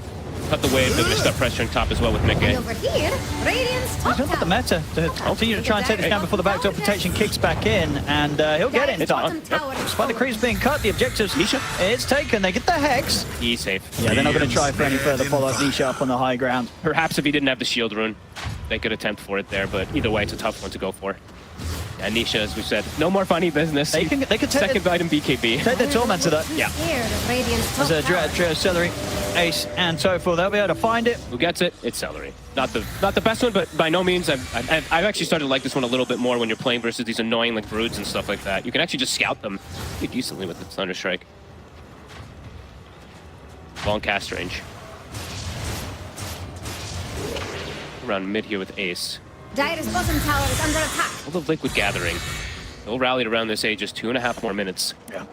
Cut the wave, they're gonna start pressuring top as well with Mickey. And over here, Radiant's top He's got the meta to continue to try and take this down before the backdoor protection kicks back in, and he'll get it in time. Despite the creeps being cut, the objective's Nisha. It's taken. They get the Hex. He's safe. Yeah, they're not going to try for any further follow-up. Nisha up on the high ground. Perhaps if he didn't have the shield rune, they could attempt for it there, but either way, it's a tough one to go for. And Nisha, as we said, no more funny business. They could take second item BKB. Take their Tormentor though. Yeah. There's a Drea, Celery, Ace, and Tofu. They'll be able to find it. Who gets it? It's Celery. Not the best one, but by no means. I've actually started to like this one a little bit more when you're playing versus these annoying like broods and stuff like that. You can actually just scout them pretty decently with the Thunderstrike. Long cast range. Around mid here with Ace. Dire's bottom tower is under attack. All the Liquid gathering. They'll rally around this Aegis 2.5 more minutes. Yeah.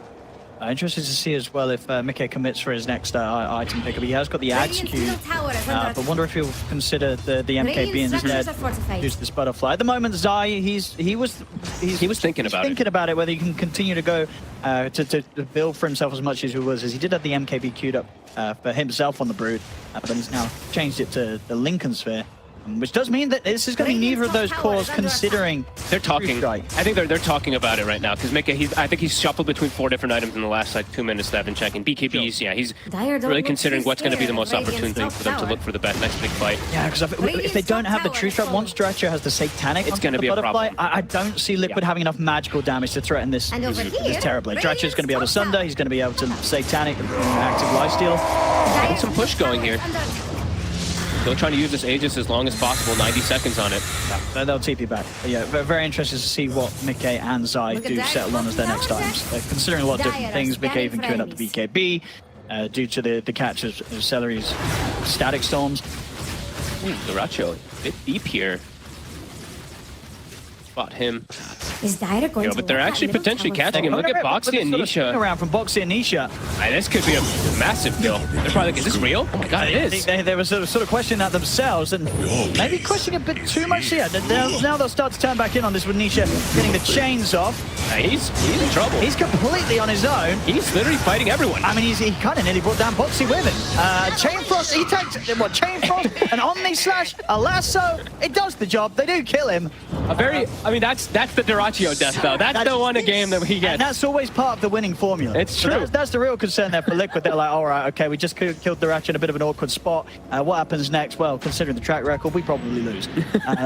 Interested to see as well if Mickey commits for his next item pickup. He has got the Axe Cube, but wonder if he'll consider the MKB instead. Use this butterfly. At the moment, Zai, he was thinking about it, whether he can continue to go to build for himself as much as he was, as he did have the MKB queued up for himself on the Brood, but he's now changed it to the Lincoln Sphere. Which does mean that this is going to be neither of those cores, considering they're talking. I think they're talking about it right now because Mickey, I think he's shuffled between 4 different items in the last like 2 minutes that I've been checking. BKBs, yeah, he's really considering what's going to be the most opportune thing for them to look for the next big fight. Yeah, because if they don't have the True Trap, once Duracho has the Satanic, it's going to be a problem. I don't see Liquid having enough magical damage to threaten this terribly. Duracho's going to be able to Sunder. He's going to be able to Satanic and active lifesteal. Get some push going here. Still trying to use this Aegis as long as possible, 90 seconds on it. Yeah, they'll TP back. But yeah, very interested to see what Mickey and Zai do settle on as their next items. They're considering a lot of different things. Mickey even queuing up the BKB due to the catch of Celery's Static Storms. Duracho, a bit deep here. Spot him. Is Dire going to but they're actually potentially catching him. Look at Boxy and Nisha. Around from Boxy and Nisha. This could be a massive kill. They're probably like, is this real? Oh my god, it is. They were sort of questioning that themselves and maybe questioning a bit too much. Yeah, now they'll start to turn back in on this with Nisha getting the chains off. He's in trouble. He's completely on his own. He's literally fighting everyone. I mean, he kind of nearly brought down Boxy with him. Chain Frost, he takes, Chain Frost, an Omni Slash, a Lasso. It does the job. They do kill him. I mean, that's the Duracho death, though. That's the one a game that he gets. And that's always part of the winning formula. It's true. So that's the real concern there for Liquid. They're like, all right, okay, we just killed Duracho in a bit of an awkward spot. What happens next? Well, considering the track record, we probably lose.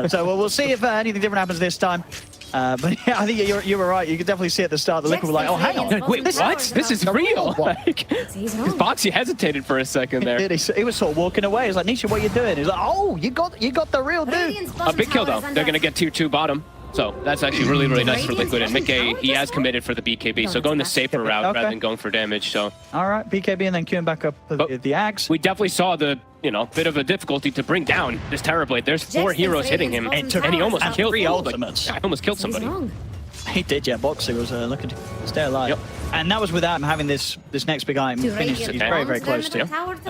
So we'll see if anything different happens this time. But yeah, I think you were right. You could definitely see at the start the Liquid were like, oh, hang on. Wait, what? This is real. Boxy hesitated for a second there. He was sort of walking away. He's like, Nisha, what are you doing? He's like, oh, you got the real dude. A big kill, though. They're going to get tier 2 bottom. So that's actually really, really nice for Liquid. And Mickey, he has committed for the BKB, so going the safer route rather than going for damage. So all right, BKB and then queuing back up the Axe. We definitely saw the bit of a difficulty to bring down this Terrorblade. There's 4 heroes hitting him, and he almost killed 3 ultimates. I almost killed somebody. He did, yeah. Boxy was looking to stay alive. Yep. And that was without him having this next big item finished. He's very close to.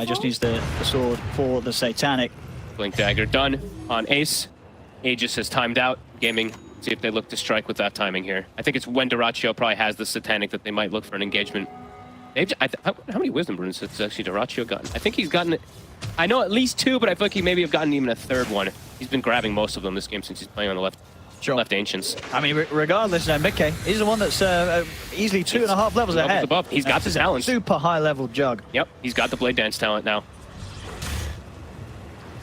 Just needs the sword for the Satanic. Blink Dagger done on Ace. Aegis has timed out. Gaming, see if they look to strike with that timing here. I think it's when Dyrachyo probably has the Satanic that they might look for an engagement. How many Wisdom Runes has actually Dyrachyo gotten? I think he's gotten, I know at least 2, but I feel like he maybe have gotten even a 3rd one. He's been grabbing most of them this game since he's playing on the left Ancients. I mean, regardless, Mickey, he's the one that's easily 2.5 levels ahead. Above. He's got the talent. Super high level Jug. Yep, he's got the Blade Dance talent now.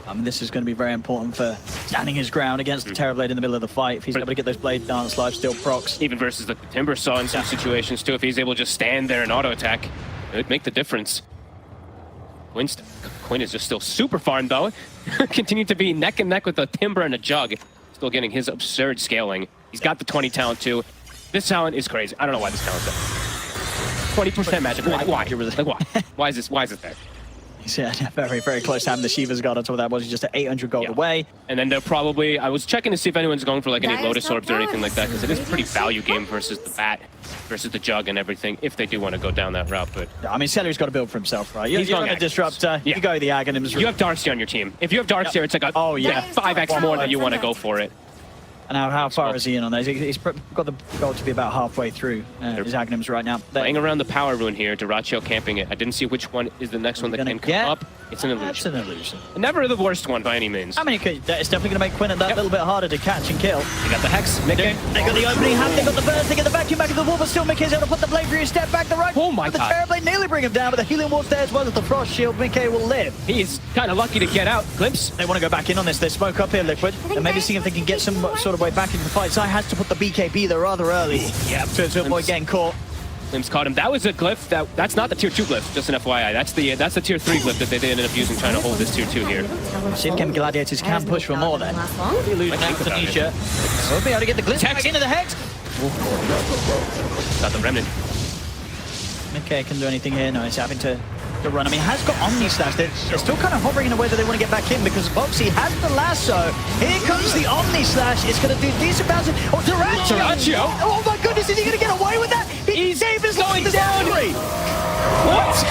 I mean, this is going to be very important for standing his ground against the Terrorblade in the middle of the fight. If he's able to get those Blade Dance live steal procs. Even versus the Timber Saw in some situations too, if he's able to just stand there and auto attack, it would make the difference. Quinn is just still super farmed though. Continuing to be neck and neck with a Timber and a Jug. Still getting his absurd scaling. He's got the 20 talent too. This talent is crazy. I don't know why this talent's there. 20% magic. Why? Like why? Why is this there? He's very, very close to having the Shiva's God on top of that. Was just at 800 gold away. And then they're probably, I was checking to see if anyone's going for like any Lotus Orbs or anything like that, because it is a pretty value game versus the Bat, versus the Jug and everything, if they do want to go down that route. But I mean, Celery's got to build for himself, right? You're going to disrupt, you go the Aghanims. You have Darkseer on your team. If you have Darkseer, it's like a 5x more that you want to go for it. And how far is he in on those? He's got the goal to be about halfway through his Aghanims right now. Playing around the power rune here, Dyrachyo camping it. I didn't see which one is the next one that can come up. It's an illusion. It's an illusion. Never the worst one by any means. I mean, it's definitely going to make Quinn that little bit harder to catch and kill. You got the Hex, Mickey. They got the opening hand, they got the burst, they get the vacuum back of the wall, but still Mickey's able to put the blade through, step back the right. Oh my God. God. The Terrorblade nearly bring him down, but the Helium Ward's there as well as the Frost Shield. Mickey will live. He's kind of lucky to get out. Glimpse. They want to go back in on this. They smoke up here, Liquid. And maybe see if they can get some sort of way back into the fight. Zai has to put the BKB there rather early. Yeah, to avoid getting caught. Glimpse caught him. That was a glyph. That's not the tier 2 glyph, just an FYI. That's the tier 3 glyph that they ended up using trying to hold this tier 2 here. See if Gaming Gladiators can push for more then. Losing out to Nisha. We'll be able to get the glyph back into the Hex. Got the Remnant. Mickey can do anything here. No, he's having to run. I mean, has got Omni Slash. They're still kind of hovering in a way that they want to get back in because Boxy has the lasso. Here comes the Omni Slash. It's going to do decent bounce. Oh, Dyrachyo! Oh my goodness, is he going to get away with that? He's going down. What?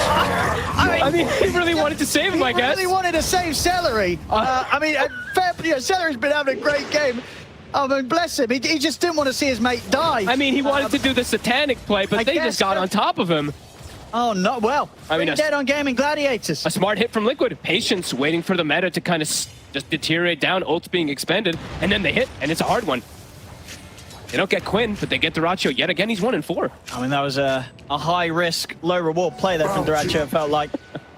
I mean, he really wanted to save him, I guess. He really wanted to save Celery. I mean, Celery's been having a great game. I mean, bless him. He just didn't want to see his mate die. I mean, he wanted to do the Satanic play, but they just got on top of him. Oh, no. Well, I mean, dead on Gaming Gladiators. A smart hit from Liquid. Patience, waiting for the meta to kind of just deteriorate down, ults being expended, and then they hit, and it's a hard one. They don't get Quinn, but they get Dyrachyo. Yet again, he's 1-4. I mean, that was a high-risk, low-reward play there from Dyrachyo, it felt like.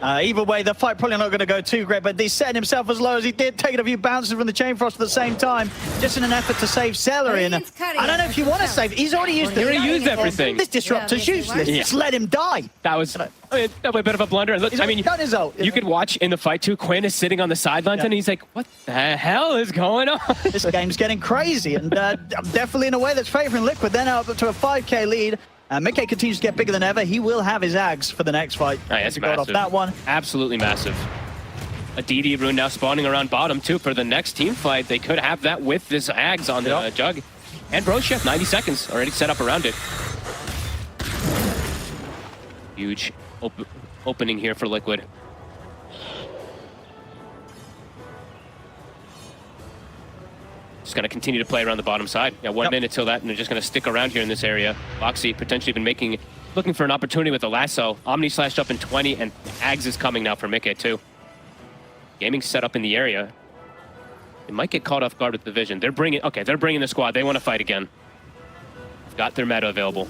Either way, the fight probably not going to go too great, but he's setting himself as low as he did, taking a few bounces from the Chain Frost at the same time, just in an effort to save Celery. And I don't know if you want to save. He's already used everything. This disruptor's useless. Just let him die. That was a bit of a blunder. Look, I mean, you could watch in the fight too. Quinn is sitting on the sidelines, and he's like, "What the hell is going on?" This game's getting crazy, and definitely in a way that's favoring Liquid. Then up to a 5k lead. Mickey continues to get bigger than ever. He will have his Ags for the next fight. That's massive. Off that one. Absolutely massive. A DD rune now spawning around bottom too for the next team fight. They could have that with this Ags on the Jug. And Brochef, 90 seconds already set up around it. Huge opening here for Liquid. Just going to continue to play around the bottom side. Yeah, 1 minute till that, and they're just going to stick around here in this area. Boxy potentially been looking for an opportunity with the lasso. Omni slashed up in 20, and Ags is coming now for Mickey too. Gaming set up in the area. They might get caught off guard with the vision. They're bringing the squad. They want to fight again. Got their meta available.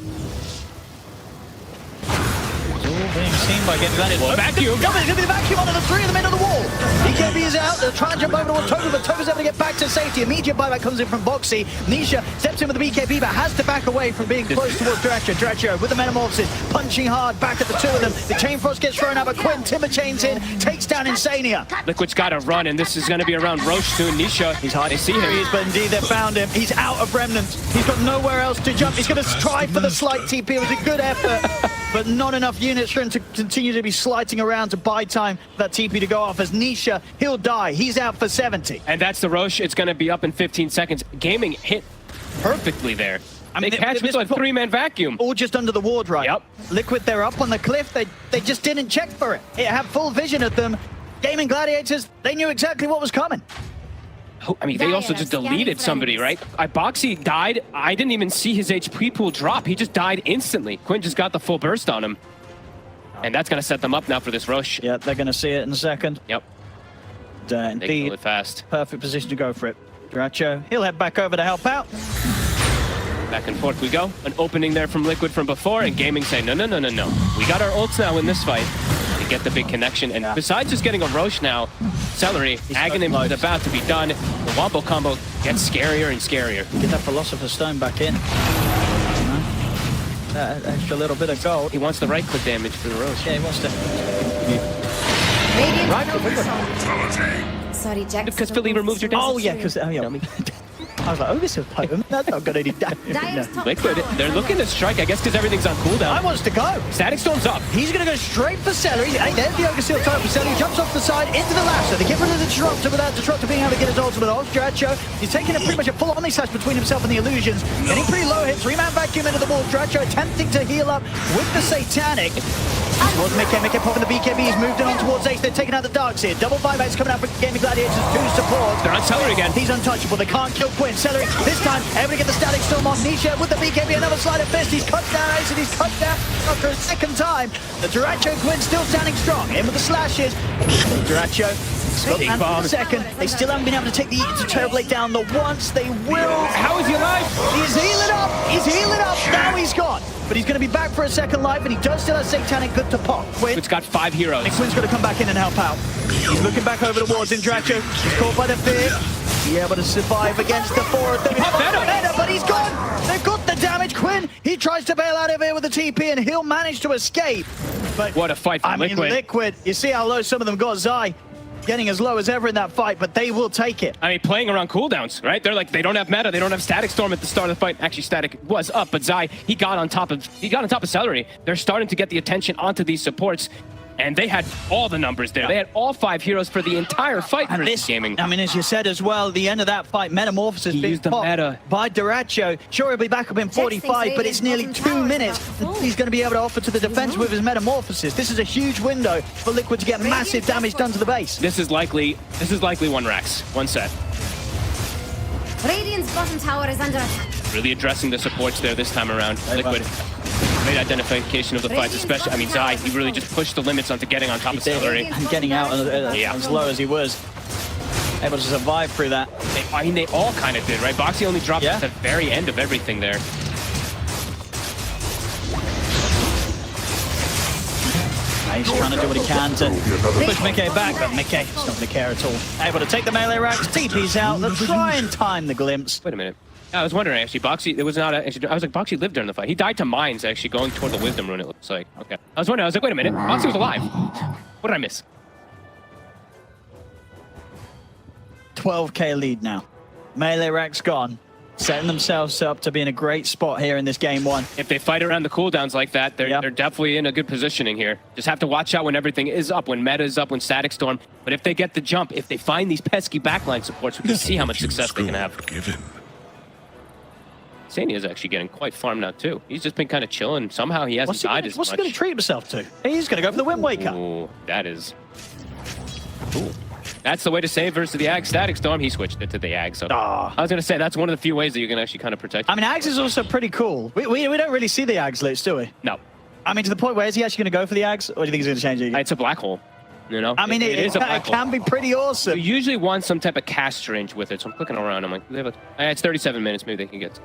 Being seen by Gaming Gladiators. Vacuum! It's going to be the vacuum under the 3 in the middle of the wall. BKB is out. They're trying to jump over towards Tobu, but Tobu's able to get back to safety. Immediate buyback comes in from Boxy. Nisha steps in with the BKB, but has to back away from being close towards Dyrachyo. Dyrachyo with the Metamorphosis, punching hard back at the two of them. The Chain Frost gets thrown out, but Quinn Timber chains in, takes down Insania. Liquid's got to run, and this is going to be around Roche soon. Nisha, he's hard. They see him. But indeed, they found him. He's out of Remnant. He's got nowhere else to jump. He's going to try for the slight TP. It was a good effort, but not enough units for him to continue to be slighting around to buy time for that TP to go off. As Nisha, he'll die. He's out for 70. And that's the Roche. It's going to be up in 15 seconds. Gaming hit perfectly there. I mean, they catch with a 3-man vacuum. All just under the ward, right? Yep. Liquid, they're up on the cliff. They just didn't check for it. It had full vision of them. Gaming Gladiators, they knew exactly what was coming. Oh, I mean, they also just deleted somebody, right? Boxy died. I didn't even see his HP pool drop. He just died instantly. Quinn just got the full burst on him. And that's going to set them up now for this rush. Yeah, they're going to see it in a second. Yep. Indeed. They kill it fast. Perfect position to go for it. Duracho, he'll head back over to help out. Back and forth we go. An opening there from Liquid from before, and Gaming saying, no. We got our ults now in this fight to get the big connection. And besides just getting a Roche now, Celery, Aghanim is about to be done. The Wombo combo gets scarier and scarier. Get that Philosopher's Stone back in. That extra little bit of gold. He wants the right-click damage for the Roche. Yeah, he wants to. Radiant Sorry, Jack. Because Philly removed your damage. Oh, yeah, because... I was like, oh, this is potent. That's not going to do damage. Liquid, they're looking to strike, I guess, because everything's on cooldown. I wants to go. Static Storm's up. He's going to go straight for Celery. Hey, there's the Ogre Seal time for Celery. He jumps off the side into the lasso. They get rid of the Disruptor without Disruptor being able to get his ultimate off. Dracho, he's taking pretty much a full Omni-Slash between himself and the Illusions. Getting pretty low hit. 3-man vacuum into the wall. Dracho attempting to heal up with the Satanic. Towards Mickey popping the BKB. He's moved it on towards Ace. They're taking out the Darks here. Double buybacks coming out for Gaming Gladiators. 2 support. They're on Celery again. He's untouchable. They can't kill Quinn. Celery, this time, able to get the Static Storm off. Nisha with the BKB. Another slide of fist. He's cut down Ace, and he's cut down after a second time. The Duracho Quinn still standing strong. In with the slashes. Duracho. Big bomb. Second. They still haven't been able to take the Terrorblade down the once. They will. How is he alive? He's healing up. He's healing up. Now he's gone. But he's going to be back for a second life, and he does still have Satanic good to pop. Quinn. It's got 5 heroes. And Quinn's going to come back in and help out. He's looking back over towards Dracho. He's caught by the fear. Be able to survive against the 4 of them. But he's gone. They've got the damage. Quinn, he tries to bail out of here with the TP, and he'll manage to escape. But what a fight for Liquid. I mean, Liquid, you see how low some of them got. Zai getting as low as ever in that fight, but they will take it. I mean, playing around cooldowns, right? They're like, they don't have meta, they don't have Static Storm at the start of the fight. Actually, Static was up, but Zai, he got on top of Celery. They're starting to get the attention onto these supports, and they had all the numbers there. They had all 5 heroes for the entire fight. And this, Gaming. I mean, as you said as well, the end of that fight, Metamorphosis being popped by Duracho. Sure, he'll be back up in 45, but it's nearly 2 minutes he's going to be able to offer to the defense with his Metamorphosis. This is a huge window for Liquid to get massive damage done to the base. This is likely 1 Rax, 1 set. Radiant's bottom tower is under attack. Really addressing the supports there this time around. Liquid. Great identification of the fights, especially, I mean, Zai, he really just pushed the limits onto getting on top of Celery. And getting out as low as he was. Able to survive through that. I mean, they all kind of did, right? Boxy only dropped at the very end of everything there. He's trying to do what he can to push Mickey back, but Mickey's not going to care at all. Able to take the melee racks, TP's out, they'll try and time the glimpse. Wait a minute. I was wondering, actually, Boxy, it was not I was like, Boxy lived during the fight. He died to mines, actually, going toward the Wisdom Rune, it looks like. Okay. I was wondering, I was like, wait a minute, Boxy was alive. What did I miss? 12k lead now. Melee rack's gone. Setting themselves up to be in a great spot here in this game 1. If they fight around the cooldowns like that, they're definitely in a good positioning here. Just have to watch out when everything is up, when meta is up, when Static Storm. But if they get the jump, if they find these pesky backline supports, we can see how much success they can have. Sania is actually getting quite farmed now too. He's just been kind of chilling. Somehow he hasn't died as much. What's he going to treat himself to? He's going to go for the Wind Waker. Ooh, that is... Ooh. That's the way to save versus the Ag Static Storm. He switched it to the Ag, so... I was going to say, that's one of the few ways that you can actually kind of protect. I mean, Ags is also pretty cool. We don't really see the Ags glitch, do we? No. I mean, to the point where is he actually going to go for the Ags? Or do you think he's going to change it? It's a black hole. You know? I mean, it can be pretty awesome. You usually want some type of cast range with it, so I'm clicking around. I'm like, it's 37 minutes. Maybe they can get...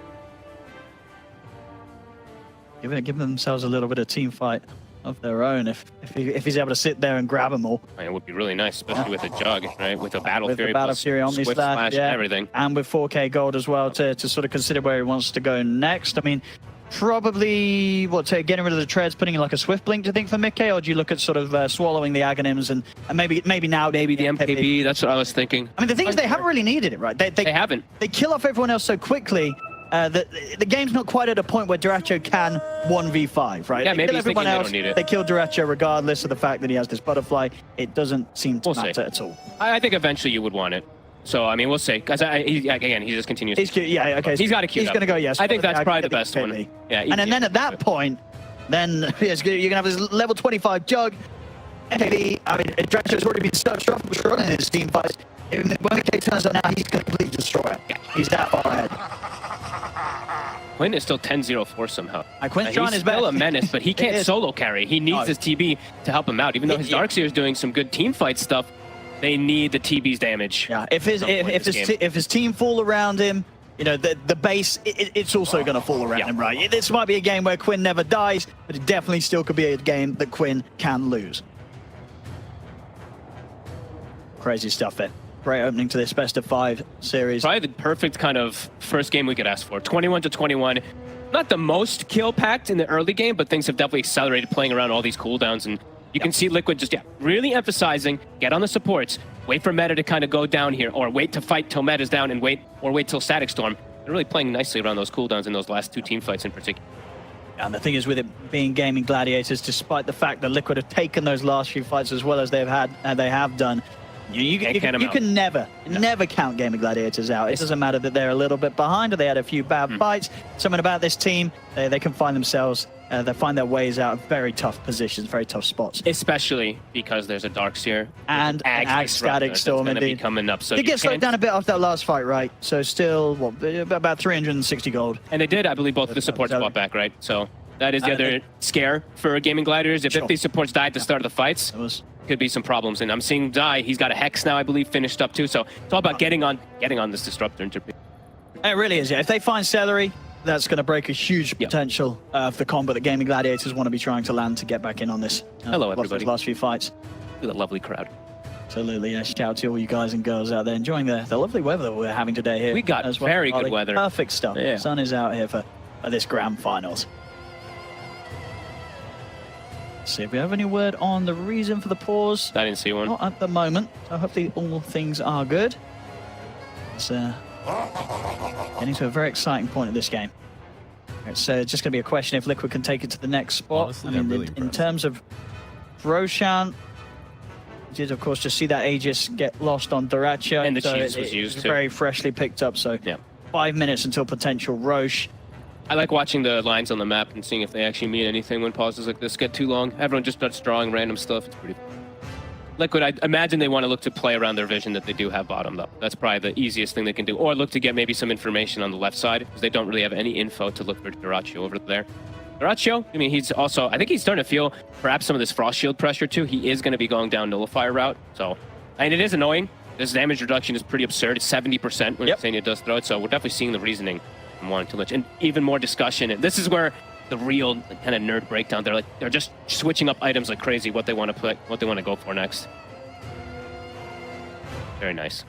Give themselves a little bit of team fight of their own if he's able to sit there and grab them all. I mean, it would be really nice, especially with a Jug, right? With a Battle with Fury, the Battle Fury Omni Slash, and everything. And with 4k gold as well to sort of consider where he wants to go next. I mean, probably, getting rid of the treads, putting in like a Swift Blink, do you think, for Mickey? Or do you look at sort of swallowing the Aghanims and maybe now... Maybe the MKB, that's what I was thinking. I mean, the thing is, they haven't really needed it, right? They haven't. They kill off everyone else so quickly. The game's not quite at a point where Duracho can 1v5, right? Yeah, maybe everyone else, they don't need it. They kill Duracho regardless of the fact that he has this butterfly. It doesn't seem to matter at all. I think eventually you would want it. So, I mean, we'll see. Because, again, he just continues. Yeah, okay. He's got to queue He's going to go, yes. I think that's probably the best one. Yeah, and then at that point, then yes, you're going to have this level 25 Jug. MKB, I mean, Dratcho's already been struggling in his team fights. When MK turns on now, he's going to completely destroy it. He's that far ahead. Quinn is still 10-0-4 somehow. Quinn's trying his best. He's still a menace, but he can't solo carry. He needs his TB to help him out. Even though his Darkseer is doing some good team fight stuff, they need the TB's damage. Yeah, if his team fall around him, you know, the base, it's also going to fall around him, right? This might be a game where Quinn never dies, but it definitely still could be a game that Quinn can lose. Crazy stuff there. Great opening to this best of 5 series. Probably the perfect kind of first game we could ask for. 21-21. Not the most kill packed in the early game, but things have definitely accelerated playing around all these cooldowns. And you can see Liquid just really emphasizing, get on the supports, wait for meta to kind of go down here, or wait to fight till meta's down and wait till Static Storm. They're really playing nicely around those cooldowns in those last 2 team fights in particular. And the thing is, with it being Gaming Gladiators, despite the fact that Liquid have taken those last few fights as well as they have done, you can never count Gaming Gladiators out. It doesn't matter that they're a little bit behind or they had a few bad fights. Something about this team, they can find themselves, they find their ways out of very tough positions, very tough spots. Especially because there's a Darkseer and Ag Static Storm indeed coming up. So they get slowed down a bit after that last fight, right? So still, about 360 gold. And they did, I believe, both the supports bought back, right? So that is the other scare for Gaming Gladiators. If these supports died at the start of the fights, could be some problems. And I'm seeing Die, he's got a Hex now, I believe, finished up too. So it's all about getting on this Disruptor interface. It really is, yeah. If they find Celery, that's going to break a huge potential of the combo that Gaming Gladiators want to be trying to land to get back in on this. Hello, everybody. Last few fights. Look at the lovely crowd. Absolutely, yeah. Shout out to all you guys and girls out there enjoying the lovely weather that we're having today here. We got very good weather. Perfect stuff. Yeah. The sun is out here for this grand finals. See if we have any word on the reason for the pause. I didn't see one. Not at the moment. So hopefully all things are good. It's getting to a very exciting point of this game. It's just going to be a question if Liquid can take it to the next spot. Honestly, I mean, really in terms of Roshan, we did of course just see that Aegis get lost on Duracha. And the so cheese was used it's too. Very freshly picked up. So 5 minutes until potential Roche. I like watching the lines on the map and seeing if they actually mean anything when pauses like this get too long. Everyone just starts drawing random stuff. It's pretty Liquid, I imagine they want to look to play around their vision that they do have bottom, though. That's probably the easiest thing they can do. Or look to get maybe some information on the left side, because they don't really have any info to look for Duracho over there. Duracho, I mean, he's also, I think he's starting to feel perhaps some of this Frost Shield pressure, too. He is going to be going down Nullifier route. So, and it is annoying. This damage reduction is pretty absurd. It's 70% when Sania does throw it. So we're definitely seeing the reasoning and wanting to lich. And even more discussion. And this is where the real kind of nerd breakdown. They're just switching up items like crazy, what they want to put, what they want to go for next. Very nice.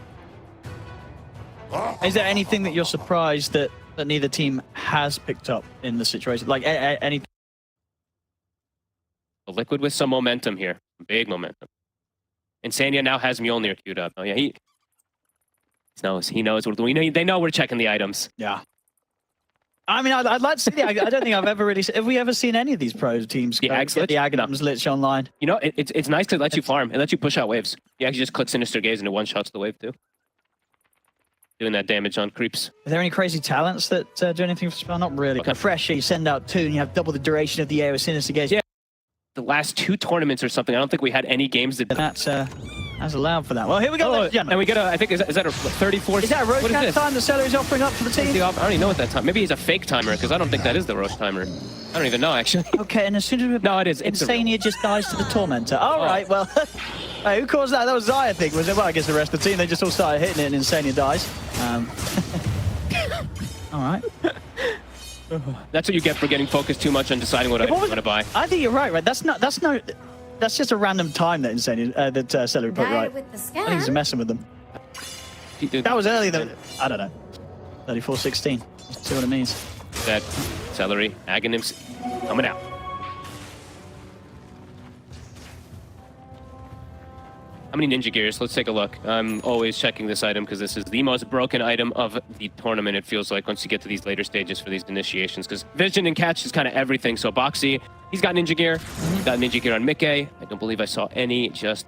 Is there anything that you're surprised that neither team has picked up in the situation? Like any? Liquid with some momentum here, big momentum. And Sania now has Mjolnir queued up. Oh yeah, he knows. He knows. They know we're checking the items. Yeah. I mean, I'd like to see. I don't think I've ever really. Have we ever seen any of these pro teams get the Aghanims Lich online? You know, it's nice to let you farm and let you push out waves. You actually just click Sinister Gaze and it one-shots the wave too. Doing that damage on creeps. Are there any crazy talents that do anything for spell? Not really. Okay. Fresh, you send out 2 and you have double the duration of the air with Sinister Gaze. Yeah. The last 2 tournaments or something, I don't think we had any games that... That's allowed for that. Well, here we go, ladies and gentlemen. And we get I think, is that a 34... Is that a Roche time the seller is offering up for the team? I don't even know what that time. Maybe he's a fake timer, because I don't think that is the Roche timer. I don't even know, actually. Okay, and as soon as we... No, it is. Insania just dies to the Tormentor. All right, well... Hey, who caused that? That was Zai, I think, was it? Well, I guess the rest of the team, they just all started hitting it and Insania dies. All right. That's what you get for getting focused too much on deciding what I want to buy. I think you're right. That's just a random time that that Celery put right. I think he's messing with them. That was earlier than I don't know. 34-16. See what it means. That Celery Aghanims coming out. How many Ninja Gears? Let's take a look. I'm always checking this item because this is the most broken item of the tournament, it feels like, once you get to these later stages for these initiations. Because Vision and Catch is kind of everything. So Boxy, he's got Ninja Gear. He's got Ninja Gear on Mickey. I don't believe I saw any just...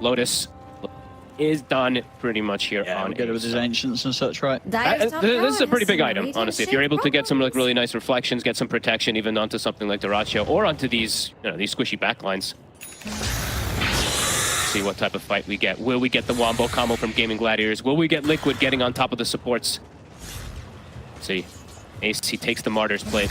Lotus is done pretty much here on good with his ancients and such, right? This is a pretty big item, honestly. If you're able to get some like really nice reflections, get some protection even onto something like Derecho or onto these, these squishy backlines. See what type of fight we get. Will we get the Wombo combo from Gaming Gladiators? Will we get Liquid getting on top of the supports? Let's see. Ace, he takes the Martyr's plate.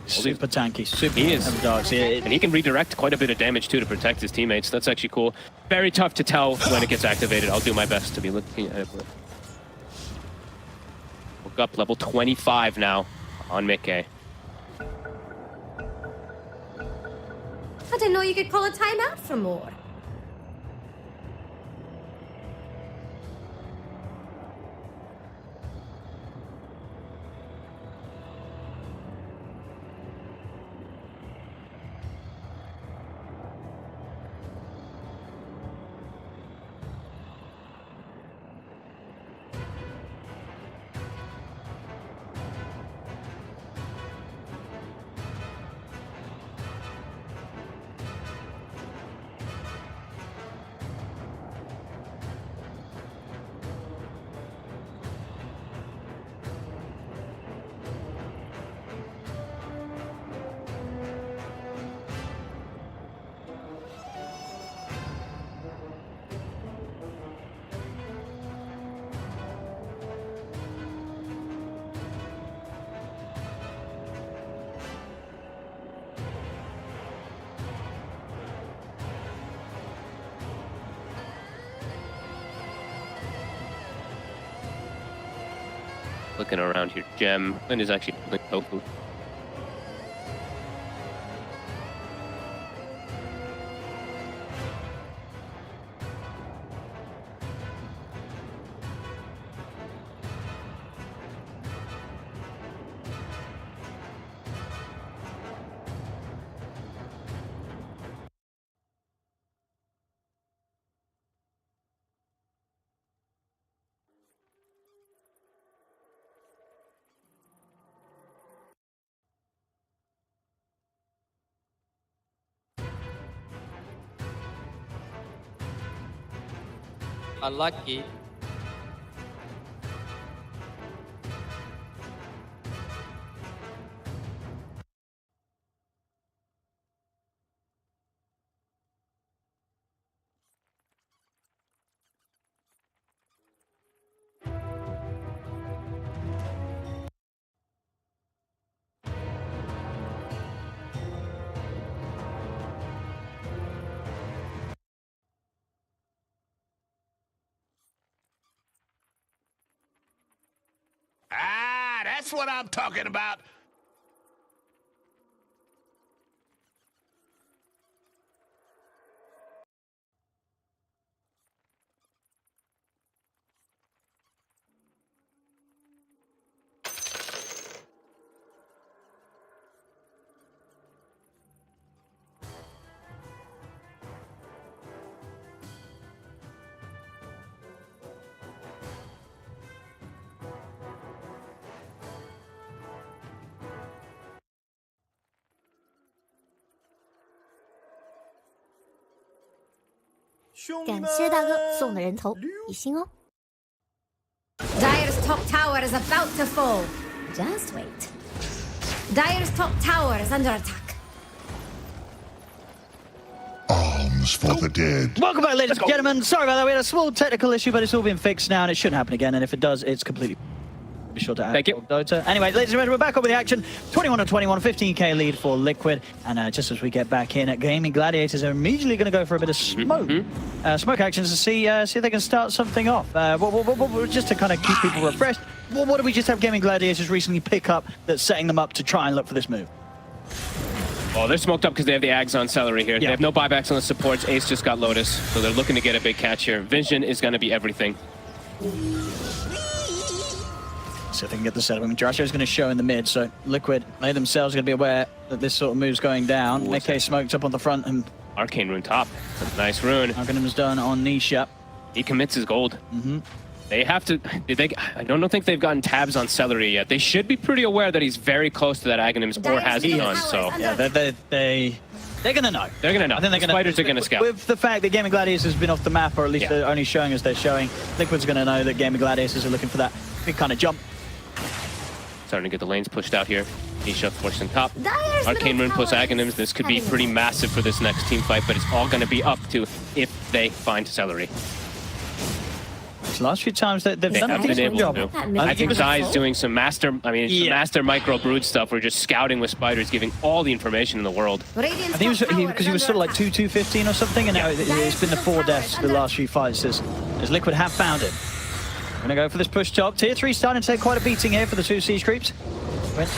Super tanky, super he is. Darks. And he can redirect quite a bit of damage too to protect his teammates. That's actually cool. Very tough to tell when it gets activated. I'll do my best to be looking at it. Woke up level 25 now on Mickey. I didn't know you could call a timeout for more. Looking around here, Gem. Lynn is actually building tofu. Unlucky. That's what I'm talking about. Dire's top tower is about to fall. Just wait. Dire's top tower is under attack. Alms for the dead. Welcome back, ladies and gentlemen. Sorry about that. We had a small technical issue, but it's all been fixed now, and it shouldn't happen again. And if it does, it's completely... Be sure to add Dota. Anyway, ladies and gentlemen, we're back up with the action. 21-21, 15k lead for Liquid. And just as we get back in, Gaming Gladiators are immediately going to go for a bit of smoke. Smoke actions to see if they can start something off. Just to kind of keep people refreshed. What did we just have Gaming Gladiators recently pick up that's setting them up to try and look for this move? Oh, they're smoked up because they have the Ags on Celery here. They have no buybacks on the supports. Ace just got Lotus, so they're looking to get a big catch here. Vision is going to be everything. So if they can get the setup. I mean, Derecho is going to show in the mid, so Liquid, they themselves are going to be aware that this sort of move's going down. Mickey smoked up on the front and... Arcane Rune top. That's a nice rune. Arcane's done on Nisha. He commits his gold. They have to... I don't think they've gotten tabs on Celery yet. They should be pretty aware that he's very close to that Aghanims or has it on, so... Yeah, they They're going to know. They're going to know. I think they're the Spiders are going to scout. With the fact that Gaming Gladiators has been off the map, or at least they're only showing as they're showing, Liquid's going to know that Gaming Gladiators are looking for that big kind of jump. Starting to get the lanes pushed out here. Nisha forcing top. Dire's Arcane Rune plus Aghanims. This could be pretty massive for this next team fight, but it's all going to be up to if they find Celery. These last few times they've done a been decent able job. to. I think Zai is doing some master, some master micro brood stuff. We're just scouting with Spiders, giving all the information in the world. I think he was sort of like 2-2-15 or something, and now it's been the 4 deaths the last few fights as Liquid have found it. Gonna go for this push top. Tier 3 starting to take quite a beating here for the 2 siege creeps. Went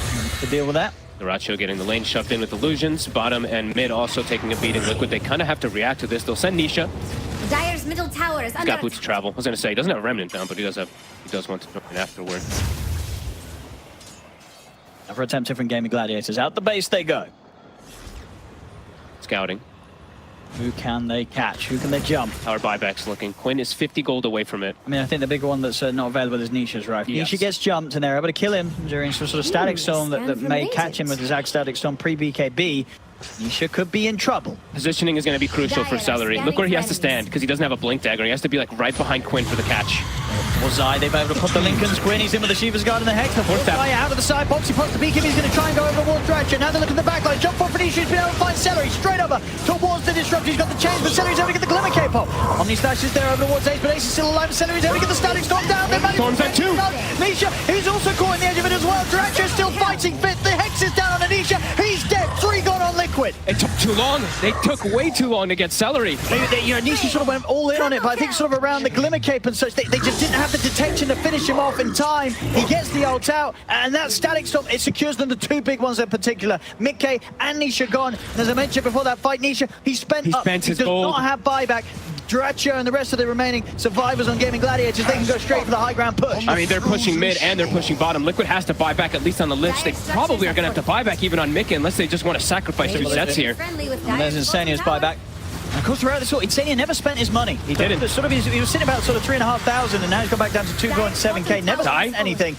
to deal with that. Duracho getting the lane shoved in with illusions. Bottom and mid also taking a beating. Liquid, they kind of have to react to this. They'll send Nisha. Dire's middle tower is He's got boots to travel. I was gonna say he doesn't have Remnant down, but he does want to join afterward. Another attempt from Gaming Gladiators. Out the base they go. Scouting. Who can they catch? Who can they jump? Our buyback's looking. Quinn is 50 gold away from it. I mean, I think the bigger one that's not available is Nisha's, right? Yes. Nisha gets jumped and they're able to kill him during some sort of static storm that may catch him with his static storm pre-BKB. Nisha could be in trouble. Positioning is going to be crucial for Celery. Look where he has to stand, because he doesn't have a blink dagger. He has to be like right behind Quinn for the catch. Zai, they've been able to put the Lincoln's. Quinn, he's in with the Shiva's Guard and the Hex. The Zai out of the side box. He pops the beacon. He's going to try and go over the wall Dratcher. Now they look at the back line. Jump forward for Nisha. He's been able to find Celery straight over towards the Disrupt. He's got the chains, but Celery's able to get the Glimmer K-pop. Omni slashes there over towards Ace, but Ace is still alive. Celery's able to get the Static Storm down. Storm's at 2. Nisha, he's also caught in the edge of it as well. Dratcher's still fighting fit. The Hex is down on Nisha. He's dead. 3 gone on Liquid. It took too long. They took way too long to get Celery. Nisha sort of went all in on it, but I think sort of around the Glimmer Cape and such, they just didn't have the detection to finish him off in time. He gets the ult out, and that Static Storm, it secures them the 2 big ones in particular. Mickey and Nisha gone, and as I mentioned before that fight, Nisha, he spent his does gold. not have buyback. Dratcher and the rest of the remaining survivors on Gaming Gladiators, they can go straight for the high ground push. I mean, they're pushing mid and they're pushing bottom. Liquid has to buy back at least on the Lich. They probably are going to have to buy back even on Mickey unless they just want to sacrifice 3 sets here. And there's Insania's buyback. And of course, throughout this, Insania never spent his money. He didn't. He was sitting about sort of 3,500, and now he's gone back down to 2.7k. Never spent anything.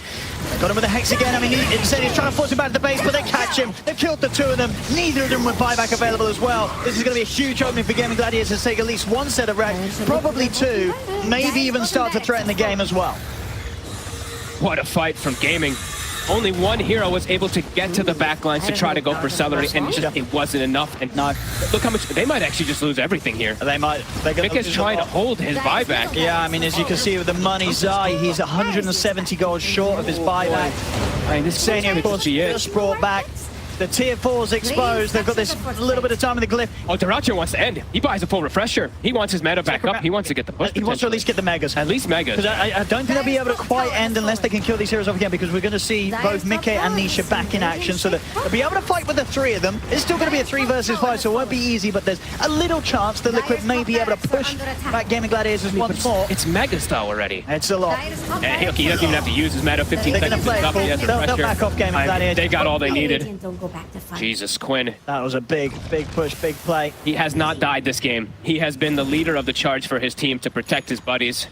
Got him with the Hex again. I mean, Insania's trying to force him back to the base, but they catch him. They've killed the 2 of them. Neither of them with buyback available as well. This is going to be a huge opening for Gaming Gladiators to take at least 1 set of racks, probably 2, maybe even start to threaten the game as well. What a fight from Gaming. Only one hero was able to get to the back lines to try to go for Celery, and just, it wasn't enough. And no, look how much they might actually just lose everything here. They might. Mika's trying to hold his buyback. Yeah, I mean, as you can see with the money, Zai, he's 170 gold short of his buyback. I mean, this Insania, of course, just brought back. The tier 4's exposed. They've got this little bit of time in the glyph. Oh, Duracho wants to end. He buys a full refresher. He wants his meta back up. He wants to get the push. He wants to at least get the megas. At least megas. Because I don't think they'll be able to quite end unless they can kill these heroes off again, because we're going to see both Mickey and Nisha back in action, so that they'll be able to fight with the 3 of them. It's still going to be a 3 versus 5, so it won't be easy, but there's a little chance that Liquid may be able to push back Gaming Gladiators once more. It's megas though already. It's a lot. And he doesn't even have to use his meta. 15 They're seconds going to play up. it. They'll back off Gaming Gladiators. They got all they needed. Jesus, Quinn. That was a big push, big play. He has not died this game. He has been the leader of the charge for his team to protect his buddies.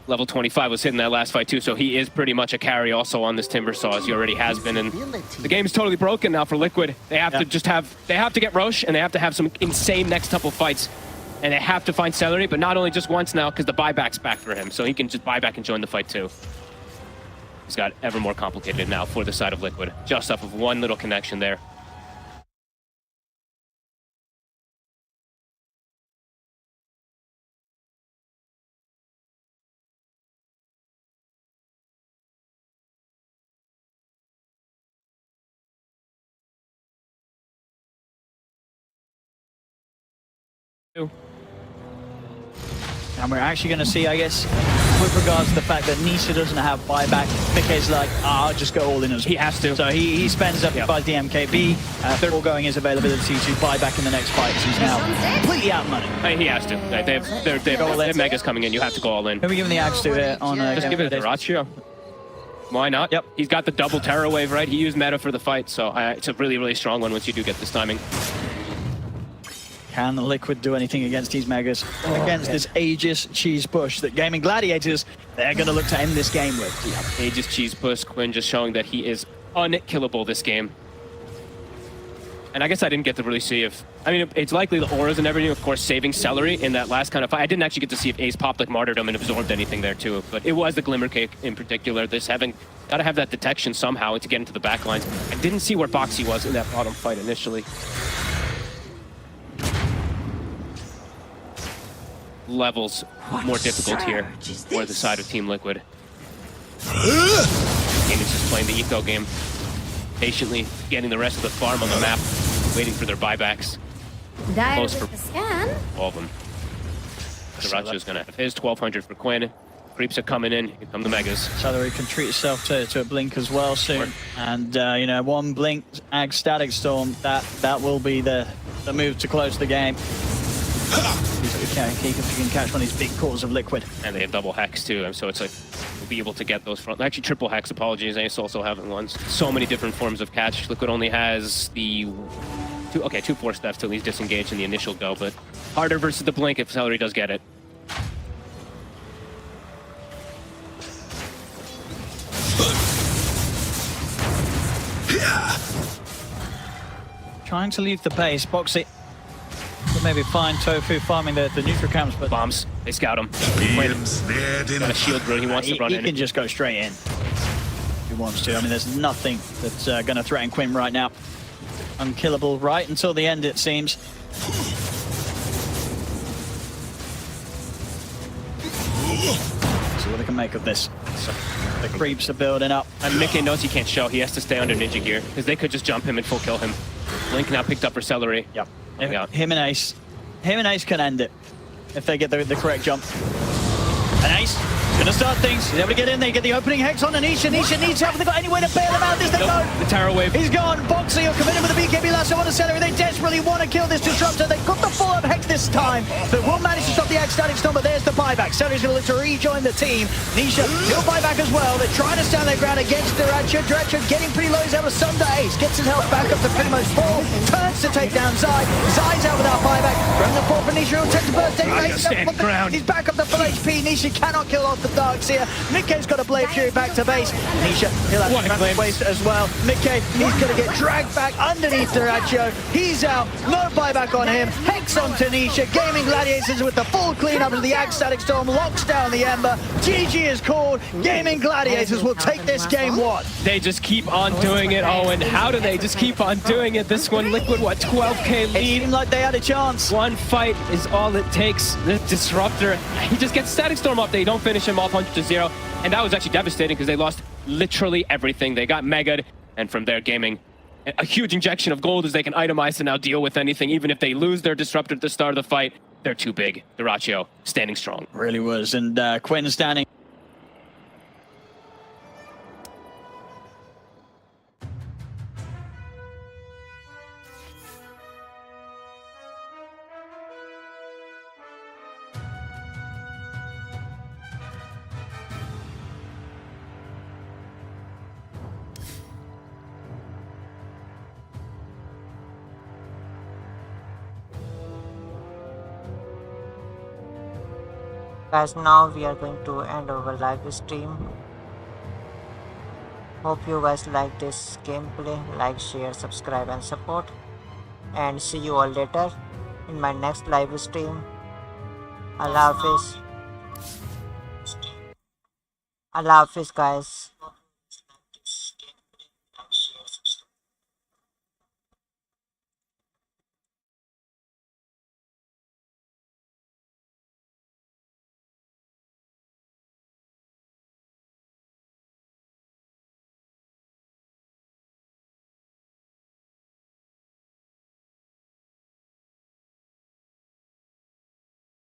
Level 25 was hitting that last fight too, so he is pretty much a carry also on this Timber Saw, as he already has been. And the game is totally broken now for Liquid. They have to they have to get Roche, and they have to have some insane next couple fights. And they have to find Celery, but not only just once now, because the buyback's back for him, so he can just buy back and join the fight too. It's got ever more complicated now for the side of Liquid, just off of one little connection there. And we're actually going to see, I guess, with regards to the fact that Nisha doesn't have buyback, Mickey's like, I'll just go all in as well. He has to. So he spends up, buys the MKB, foregoing his availability to buy back in the next fight, as he's now completely out money. He has to. They have megas coming in. You have to go all in. Who are we giving the axe to here? On, just give it to Duracho. Why not? Yep. He's got the double Terror Wave, right? He used meta for the fight, so it's a really, really strong one once you do get this timing. Can Liquid do anything against these megas? Against this Aegis cheese push that Gaming Gladiators, they're going to look to end this game with. Aegis cheese push, Quinn just showing that he is unkillable this game. And I guess I didn't get to really see if... I mean, it's likely the auras and everything, of course, saving Celery in that last kind of fight. I didn't actually get to see if Ace popped like Martyrdom and absorbed anything there too. But it was the Glimmer Cake in particular. This having... Gotta have that detection somehow to get into the back lines. I didn't see where Boxy was in that bottom fight initially. Levels more difficult here for the side of Team Liquid. Game is just playing the eco game, patiently getting the rest of the farm on the map, waiting for their buybacks. Close for scan. all of them. Sriracha's gonna have his 1200 for Quinn. Creeps are coming in. Here come the megas. Celery can treat itself to a blink as well soon. And you know, one blink Ag Static Storm, that will be the move to close the game. If you can catch one of these big cores of Liquid. And they have double hex too, so it's like we'll be able to get those front. Actually, triple hex. Apologies, Ace also having ones. So many different forms of catch. Liquid only has the two force steps to at least disengage in the initial go, but harder versus the blink if Celery does get it. Trying to leave the base. Boxy could maybe find Tofu farming the neutral camps, but bombs. They scout him. Got a shield grid. He wants to run in. He can just go straight in if he wants to. I mean, there's nothing that's going to threaten Quinn right now. Unkillable right until the end, it seems. See what they can make of this. So the creeps are building up. And Mickey knows he can't show. He has to stay under Ninja Gear because they could just jump him and full kill him. Link now picked up for Celery. Yep. Him and Ace can end it if they get the correct jump. And Ace is gonna start things. He's able to get in there, get the opening hex on Anisha. Anisha needs help. Have they got any way to bail him out? This they go. The Terror Wave. He's gone. Boxy will come in with a BKB lasso on the Celery. They desperately want to kill this Disruptor. They've got the full-up hex this time, but will manage to stop the Ag Static Storm, but there's the buyback. Celery's going to look to rejoin the team. Nisha, he'll buy back as well. They're trying to stand their ground against Diracha. Diracha getting pretty low. He's able to sunder Ace. Gets his health back up to pretty much full. Turns to take down Zai. Zai's out without buyback. From the 4 for Nisha. He'll take the burst. He's back up to full HP. Nisha cannot kill off the Darkseer. Mickey's got a Blade Fury back to base. Nisha, he'll have to run waste as well. Mickey, he's going to get dragged back underneath Diracho. He's out. No buyback on him. Hex on Tanisha. Gaming Gladiators with the full cleanup of the Ag Static Storm. Locks down the Ember. GG is called. Gaming Gladiators will take this game one. They just keep on doing it, Owen. How do they just keep on doing it? This one, Liquid, what, 12k lead? It seemed like they had a chance. One fight is all it takes. The Disruptor, he just gets Static Storm up. They don't finish him off 100-0. And that was actually devastating because they lost literally everything. They got mega'd, and from there, Gaming, a huge injection of gold as they can itemize to now deal with anything. Even if they lose their Disruptor at the start of the fight, they're too big. Diracho standing strong. Really was, and Quinn standing. Guys, now we are going to end our live stream. Hope you guys like this gameplay. Like, share, subscribe and support, and see you all later in my next live stream. Allah Hafiz. Allah Hafiz, guys.